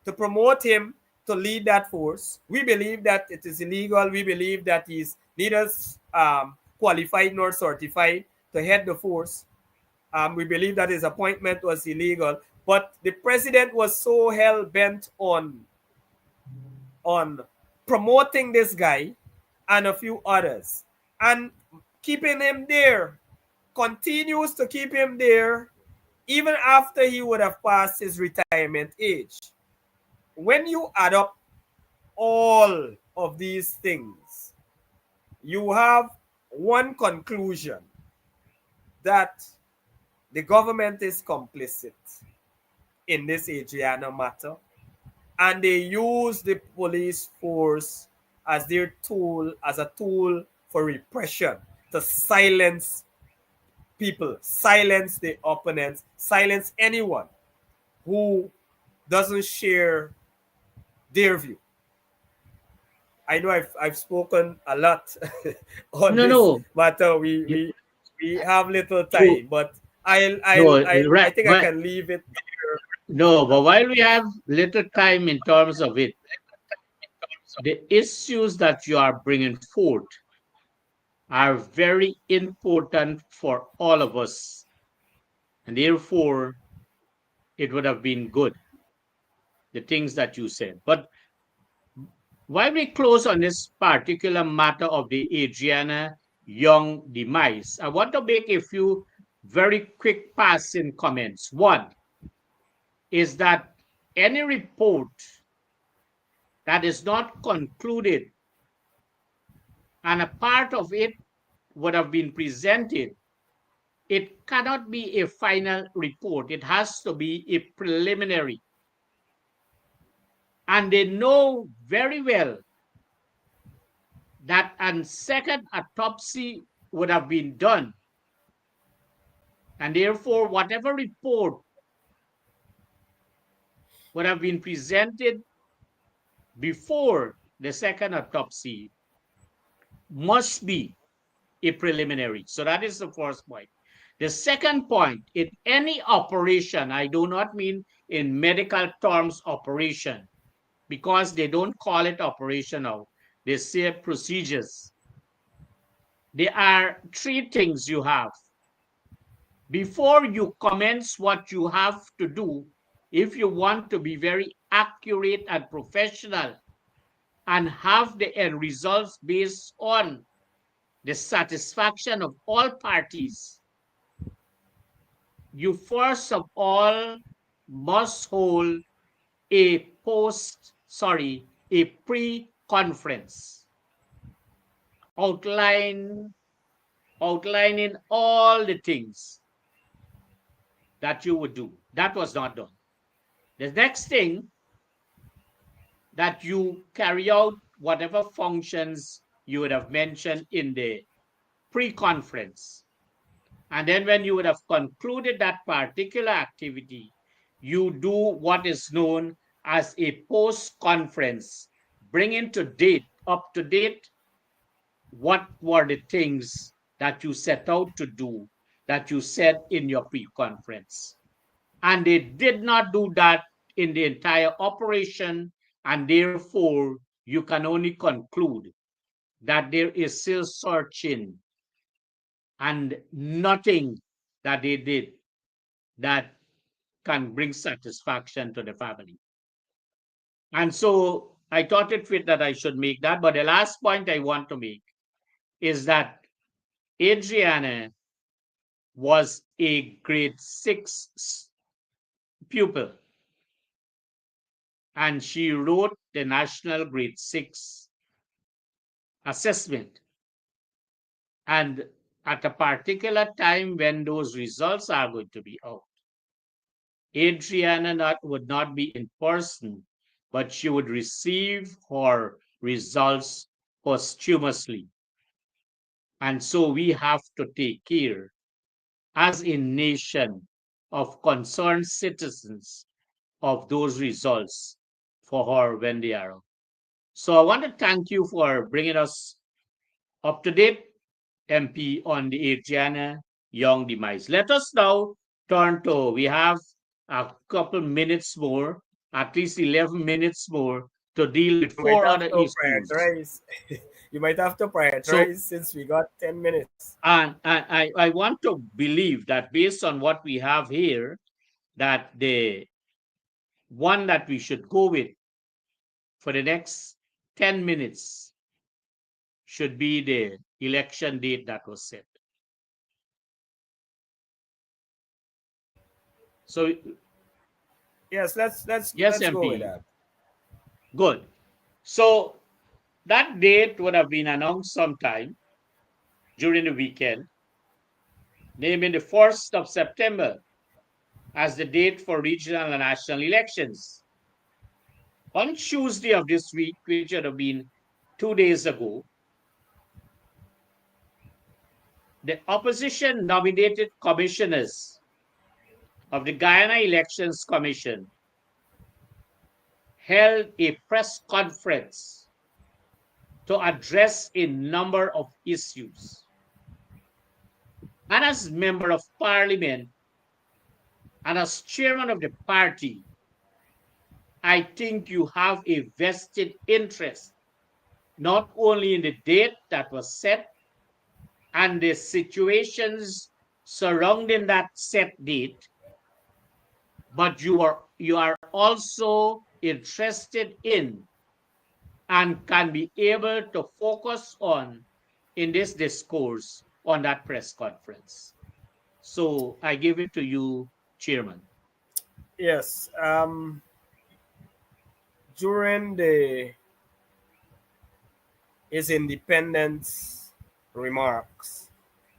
to promote him to lead that force. We believe that it is illegal. We believe that he's neither qualified nor certified to head the force. We believe that his appointment was illegal. But the president was so hell-bent on promoting this guy and a few others and keeping him there, continues to keep him there even after he would have passed his retirement age. When you add up all of these things, you have one conclusion, that the government is complicit in this Adriana matter, and they use the police force as their tool, as a tool for repression, to silence people, silence the opponents, silence anyone who doesn't share their view. I know I've spoken a lot on No, this no. matter. You, We have little you, time, but no, I right, think I right. can leave it there. No, but while we have little time in terms of it, the issues that you are bringing forth are very important for all of us. And therefore, it would have been good, the things that you said. But while we close on this particular matter of the Adriana Young demise, I want to make a few very quick passing comments. One is that any report that is not concluded and a part of it would have been presented, it cannot be a final report. It has to be a preliminary. And they know very well that a second autopsy would have been done. And therefore, whatever report would have been presented before the second autopsy must be a preliminary. So that is the first point. The second point, in any operation, I do not mean in medical terms operation, because they don't call it operational. They say procedures. There are three things you have. Before you commence what you have to do, if you want to be very accurate and professional and have the end results based on the satisfaction of all parties, you first of all must hold a pre-conference outline outlining all the things that you would do. That was not done. The next thing, that you carry out whatever functions you would have mentioned in the pre-conference. And then when you would have concluded that particular activity, you do what is known as a post-conference, bringing up to date, what were the things that you set out to do, that you said in your pre-conference. And they did not do that in the entire operation, and therefore you can only conclude that there is still searching and nothing that they did that can bring satisfaction to the family. And so I thought it fit that I should make that. But the last point I want to make is that Adriana was a grade 6 pupil, and she wrote the national grade 6 assessment. And at a particular time when those results are going to be out, Adriana would not be in person, but she would receive her results posthumously. And so we have to take care as a nation of concerned citizens of those results for her when they are out. So I want to thank you for bringing us up to date, MP, on the Adriana Young demise. Let us now turn to, we have a couple minutes more, at least 11 minutes more, to deal with You might four have other to issues. prioritize. You might have to So, prioritize since we got 10 minutes. and I want to believe that based on what we have here, that the one that we should go with for the next 10 minutes should be the election date that was set. So, Yes, yes, let's go with MP, that. good. So that date would have been announced sometime during the weekend, naming the 1st of September as the date for regional and national elections. On Tuesday of this week, which would have been 2 days ago, the opposition nominated commissioners of the Guyana Elections Commission held a press conference to address a number of issues. And as member of parliament and as chairman of the party, I think you have a vested interest not only in the date that was set and the situations surrounding that set date, but you are also interested in and can be able to focus on in this discourse on that press conference. So I give it to you, Chairman. Yes. During the his independence remarks,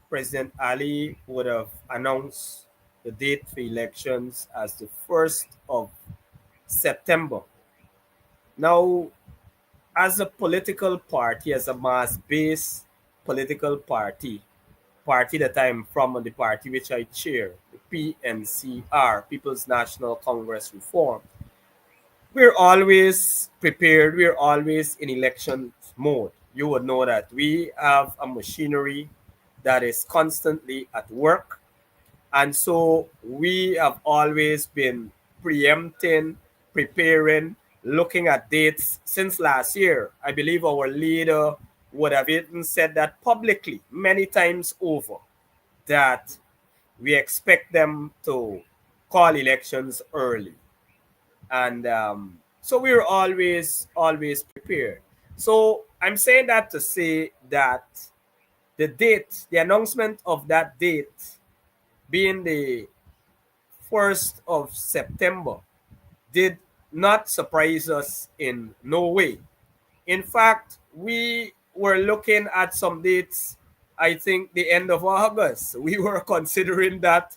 President Ali would have announced the date for elections as the 1st of September. Now, as a political party, as a mass based political party that I'm from and the party which I chair, the PNCR, People's National Congress Reform, we're always prepared, we're always in election mode. You would know that we have a machinery that is constantly at work. And so we have always been preempting, preparing, looking at dates since last year. I believe our leader would have even said that publicly many times over, that we expect them to call elections early. And so we're always prepared. So I'm saying that to say that the announcement of that date being the 1st of September did not surprise us in no way. In fact, we were looking at some dates, I think the end of August. We were considering that,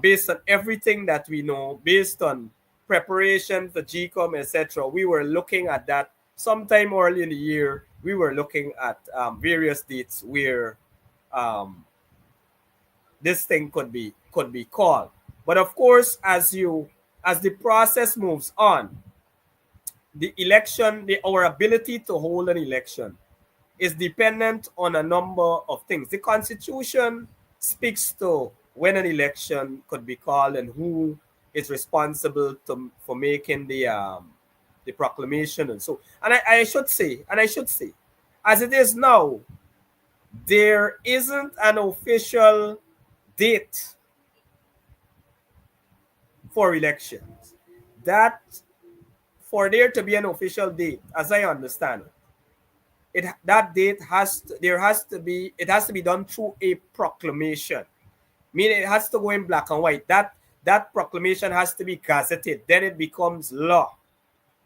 based on everything that we know, based on preparation for GCOM, etc. We were looking at that sometime early in the year. We were looking at various dates where um, this thing could be called. But of course, as the process moves on, the election, our ability to hold an election is dependent on a number of things. The Constitution speaks to when an election could be called and who is responsible for making the proclamation. And so, and I should say, as it is now, there isn't an official date for elections. That for there to be an official date, as I understand that date has to be done through a proclamation. Meaning it has to go in black and white. That proclamation has to be gazetted. Then it becomes law.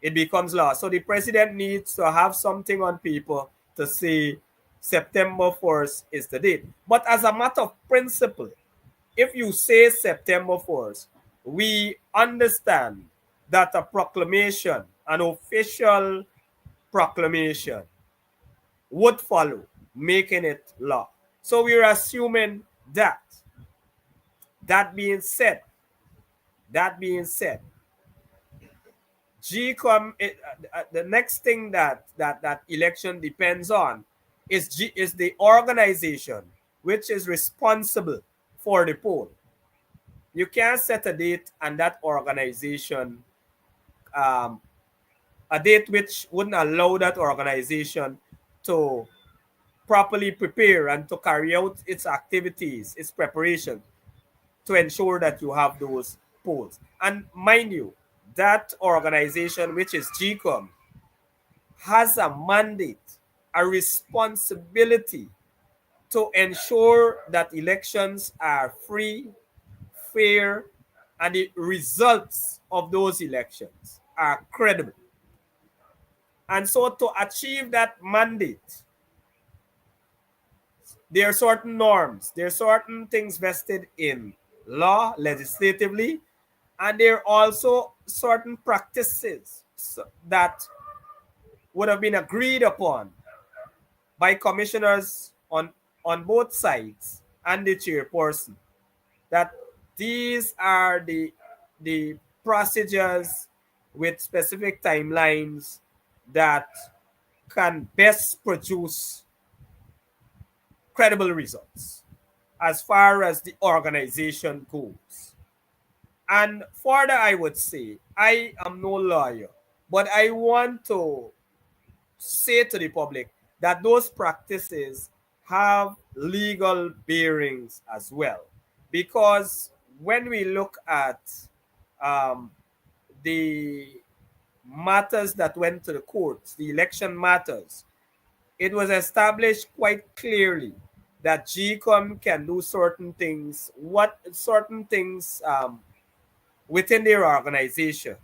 It becomes law. So the president needs to have something on paper to say September 1st is the date. But as a matter of principle, if you say September 1st, we understand that a proclamation, an official proclamation, would follow, making it law. So we're assuming that. That being said, that being said, GCOM, the next thing that election depends on is the organization which is responsible for the poll. You can't set a date and that organization, um, a date which wouldn't allow that organization to properly prepare and to carry out its activities, its preparation to ensure that you have those polls. And mind you, that organization, which is GCOM, has a mandate, a responsibility to ensure that elections are free, fair, and the results of those elections are credible. And so, to achieve that mandate, there are certain norms, there are certain things vested in law legislatively, and there are also certain practices that would have been agreed upon by commissioners on both sides and the chairperson, that these are the procedures with specific timelines that can best produce credible results as far as the organization goes. And further, I would say, I am no lawyer, but I want to say to the public that those practices have legal bearings as well. Because when we look at um, the matters that went to the courts, the election matters, it was established quite clearly that GCOM can do certain things, what certain things within their organization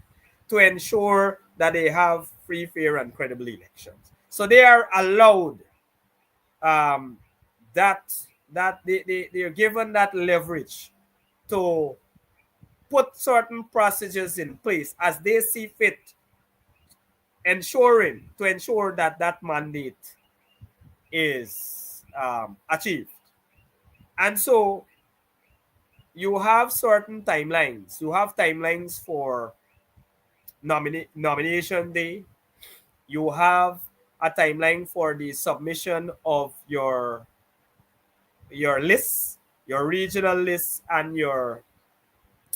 to ensure that they have free, fair, and credible elections. So they are allowed um, that they are given that leverage to put certain procedures in place as they see fit, ensuring to ensure that that mandate is achieved. And so you have certain timelines. You have timelines for nomination day. You have a timeline for the submission of your lists, your regional lists, and your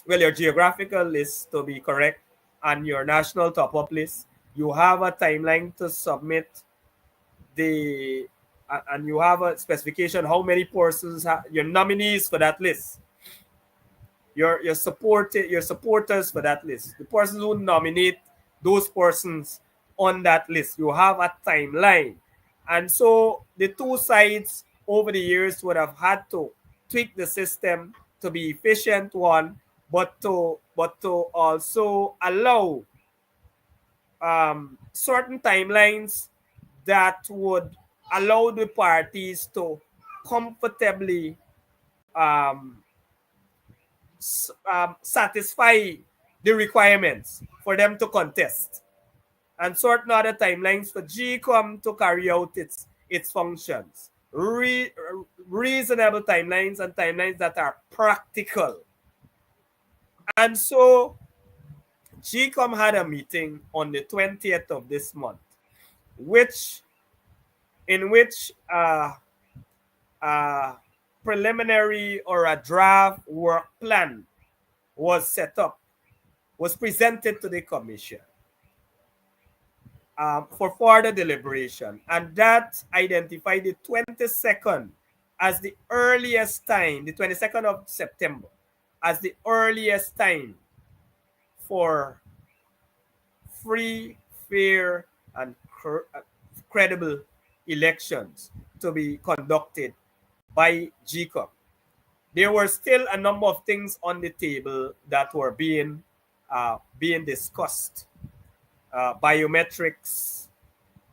geographical list to be correct, and your national top-up list. You have a timeline to submit the and you have a specification how many persons your nominees for that list, your supporters for that list, the persons who nominate those persons on that list. You have a timeline, and so the two sides over the years would have had to tweak the system to be efficient one, but to also allow certain timelines that would allow the parties to comfortably um, satisfy the requirements for them to contest, and certain other timelines for GCOM to carry out its functions. Reasonable timelines and timelines that are practical. And so GCOM had a meeting on the 20th of this month, which in which a preliminary or a draft work plan was set up, was presented to the commission for further deliberation, and that identified the 22nd as the earliest time, the 22nd of September, as the earliest time for free, fair, and credible elections to be conducted by GCOM. There were still a number of things on the table that were being discussed. Biometrics,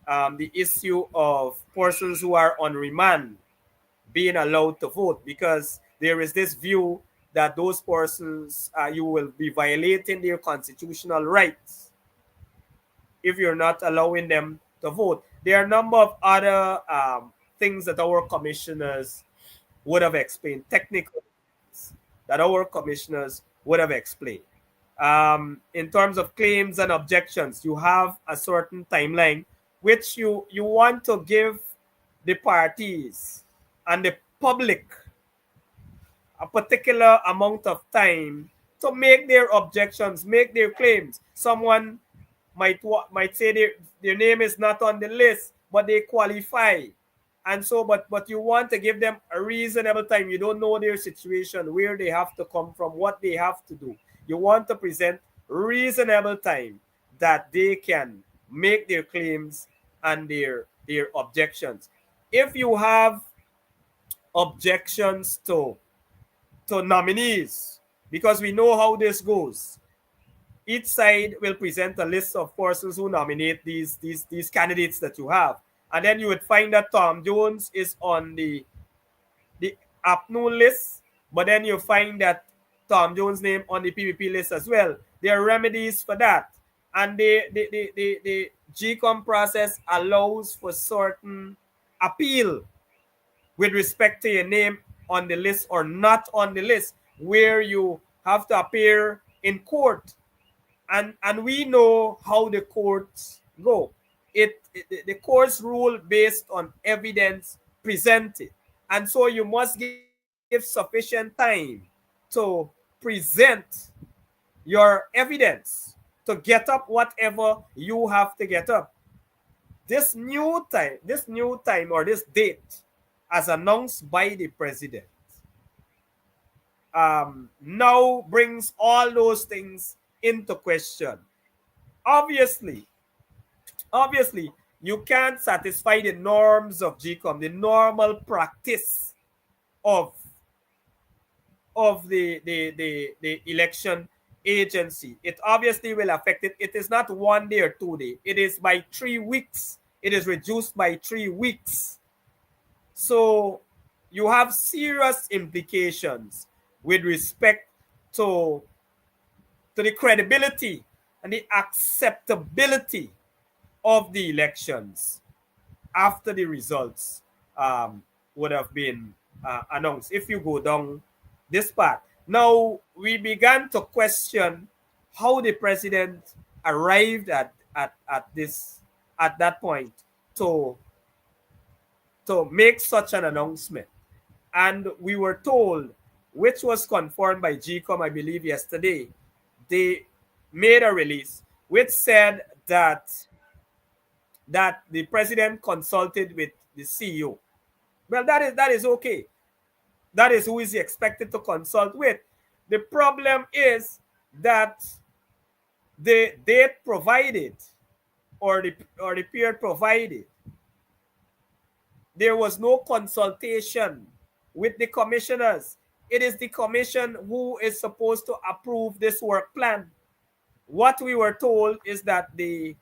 the issue of persons who are on remand being allowed to vote, because there is this view that those persons, you will be violating their constitutional rights if you're not allowing them to vote. There are a number of other things that our commissioners would have explained, technical things that our commissioners would have explained. In terms of claims and objections, you have a certain timeline which you want to give the parties and the public a particular amount of time to make their objections, make their claims. Someone might say their name is not on the list, but they qualify. And so, but you want to give them a reasonable time. You don't know their situation, where they have to come from, what they have to do. You want to present reasonable time that they can make their claims and their objections. If you have objections to nominees, because we know how this goes, each side will present a list of persons who nominate these candidates that you have, and then you would find that Tom Jones is on the APNU list, but then you find that Tom Jones' name on the PPP list as well. There are remedies for that, and the GCOM process allows for certain appeal with respect to your name on the list or not on the list, where you have to appear in court. And we know how the courts go. The courts rule based on evidence presented, and so you must give sufficient time to present your evidence, to get up whatever you have to get up. this new time or this date, as announced by the president, now brings all those things into question. Obviously, obviously, you can't satisfy the norms of GCOM, the normal practice of the election agency. It obviously will affect it. It is not 1 day or 2 day. It is by 3 weeks. It is reduced by 3 weeks. So you have serious implications with respect to the credibility and the acceptability of the elections after the results would have been announced. If you go down this path, now we began to question how the president arrived at that point to make such an announcement. And we were told, which was confirmed by GCOM, I believe, yesterday, they made a release which said that the president consulted with the CEO. Well, that is okay. That is who is he expected to consult with. The problem is that the date provided or the period provided, there was no consultation with the commissioners. It is the commission who is supposed to approve this work plan. What we were told is that the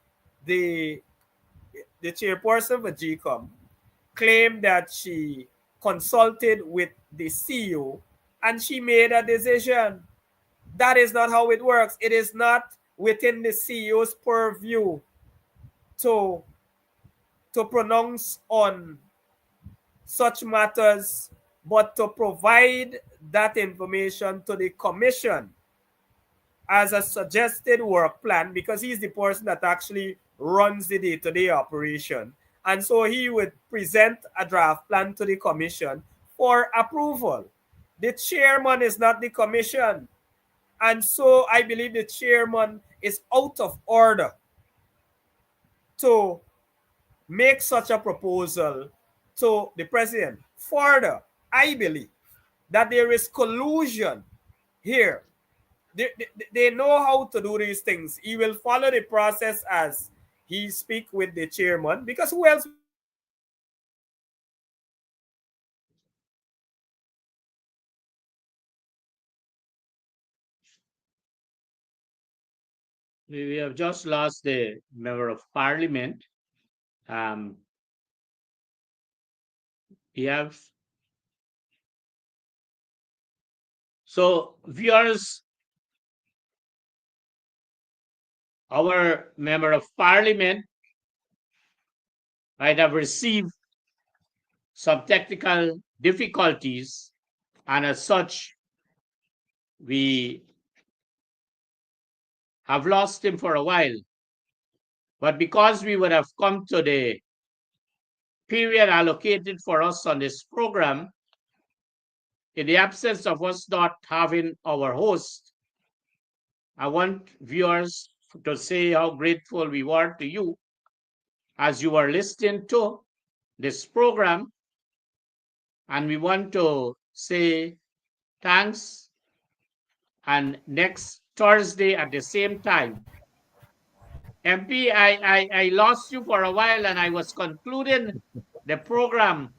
chairperson of GCOM claimed that she consulted with the CEO and she made a decision. That is not how it works. It is not within the CEO's purview to pronounce on such matters, but to provide that information to the commission as a suggested work plan, because he's the person that actually runs the day-to-day operation. And so he would present a draft plan to the commission for approval. The chairman is not the commission. And so I believe the chairman is out of order to make such a proposal to the president. Further, I believe that there is collusion here. They know how to do these things. He will follow the process as he speak with the chairman, because who else will he speak with? We have just lost the member of parliament. Um, we have so viewers, our member of parliament might have received some technical difficulties, and as such, we have lost him for a while. But because we would have come to the period allocated for us on this program, in the absence of us not having our host, I want viewers to say how grateful we were to you as you are listening to this program. And we want to say thanks. And next Thursday at the same time, MP, I lost you for a while and I was concluding the program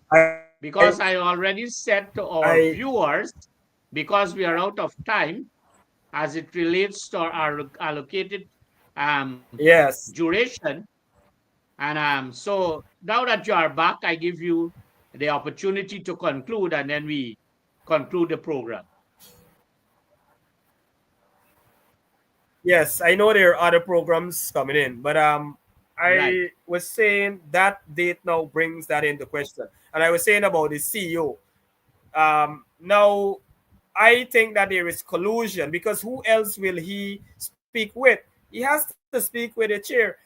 because I already said to our viewers, because we are out of time as it relates to our allocated Yes. duration. And so now that you are back, I give you the opportunity to conclude, and then we conclude the program. Yes, I know there are other programs coming in, but Right. I was saying that date now brings that into question. And I was saying about the CEO. Now, I think that there is collusion, because who else will he speak with? He has to speak with the chair.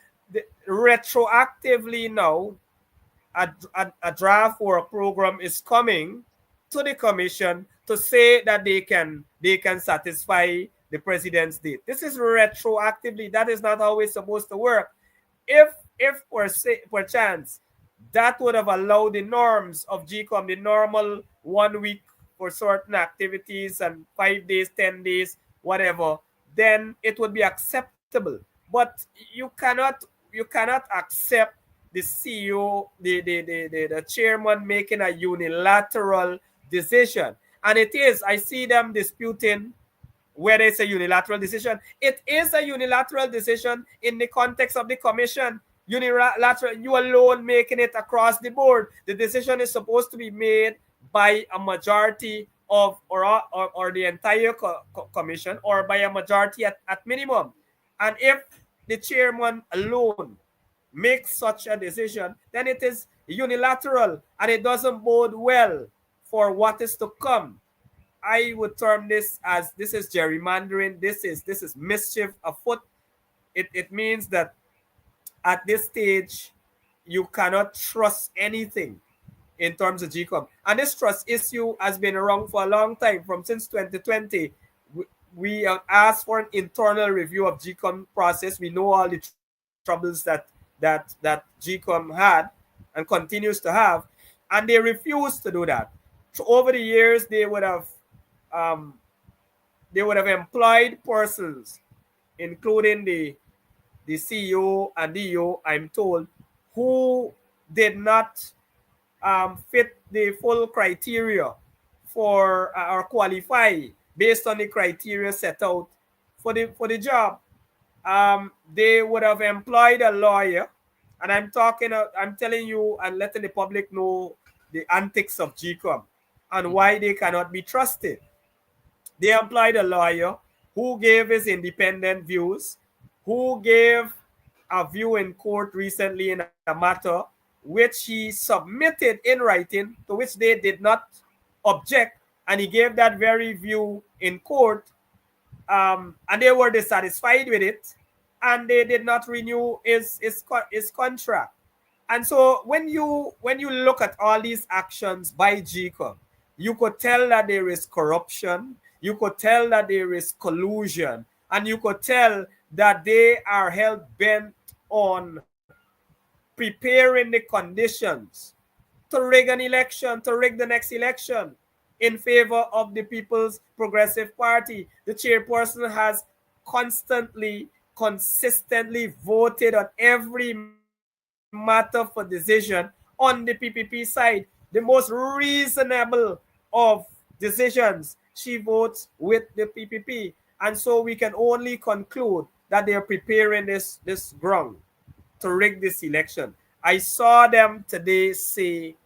Retroactively now, a draft or a program is coming to the commission to say that they can satisfy the president's date. This is retroactively. That is not how it's supposed to work. If if perchance that would have allowed the norms of GCOM, the normal 1 week for certain activities and 5 days, 10 days, whatever, then it would be acceptable. But you cannot accept the CEO, the chairman making a unilateral decision. And it is, I see them disputing whether it's a unilateral decision. It is a unilateral decision in the context of the commission. Unilateral, you alone making it across the board. The decision is supposed to be made by a majority of or the entire commission, or by a majority at minimum. And if the chairman alone makes such a decision, then it is unilateral and it doesn't bode well for what is to come. I would term this is gerrymandering. This is mischief afoot. It means that at this stage you cannot trust anything in terms of GCOM. And this trust issue has been around for a long time, from since 2020. We have asked for an internal review of GCOM process. We know all the troubles that GCOM had and continues to have, and they refused to do that. So over the years, um, they would have employed persons, including the CEO and DO, I'm told, who did not fit the full criteria for or qualify based on the criteria set out for the job. They would have employed a lawyer, and I'm telling you and letting the public know the antics of GCOM and why they cannot be trusted. They employed a lawyer who gave his independent views, who gave a view in court recently in a matter which he submitted in writing, to which they did not object, and he gave that very view in court, and they were dissatisfied with it, and they did not renew his contract. And so when you look at all these actions by GCOM, you could tell that there is corruption, you could tell that there is collusion, and you could tell that they are hell bent on preparing the conditions to rig an election, to rig the next election in favor of the People's Progressive Party. The chairperson has constantly, consistently voted on every matter for decision on the PPP side. The most reasonable of decisions, she votes with the PPP. And so we can only conclude that they are preparing this ground to rig this election. I saw them today say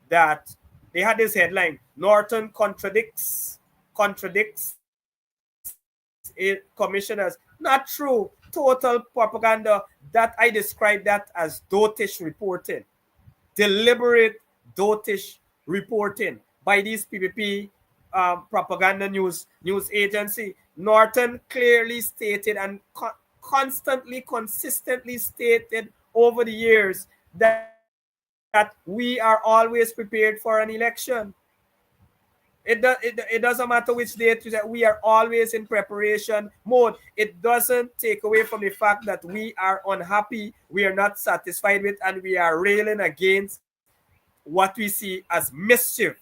that they had this headline: Norton contradicts commissioners. Not true. Total propaganda. That I describe that as dotish reporting, deliberate dotish reporting by these PPP propaganda news agency. Norton clearly stated and constantly, consistently stated over the years that we are always prepared for an election. It doesn't matter which date, we are always in preparation mode. It doesn't take away from the fact that we are unhappy, we are not satisfied with, and we are railing against what we see as mischief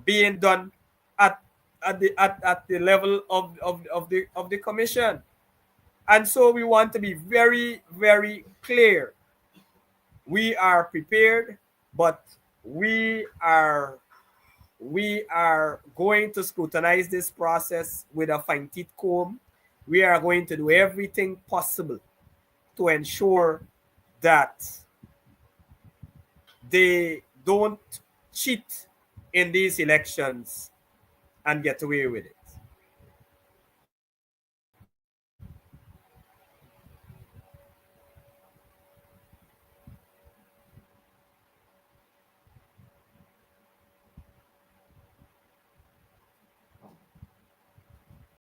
being done at the level of the commission. And so we want to be very, very clear. We are prepared, but we are going to scrutinize this process with a fine teeth comb. We are going to do everything possible to ensure that they don't cheat in these elections and get away with it.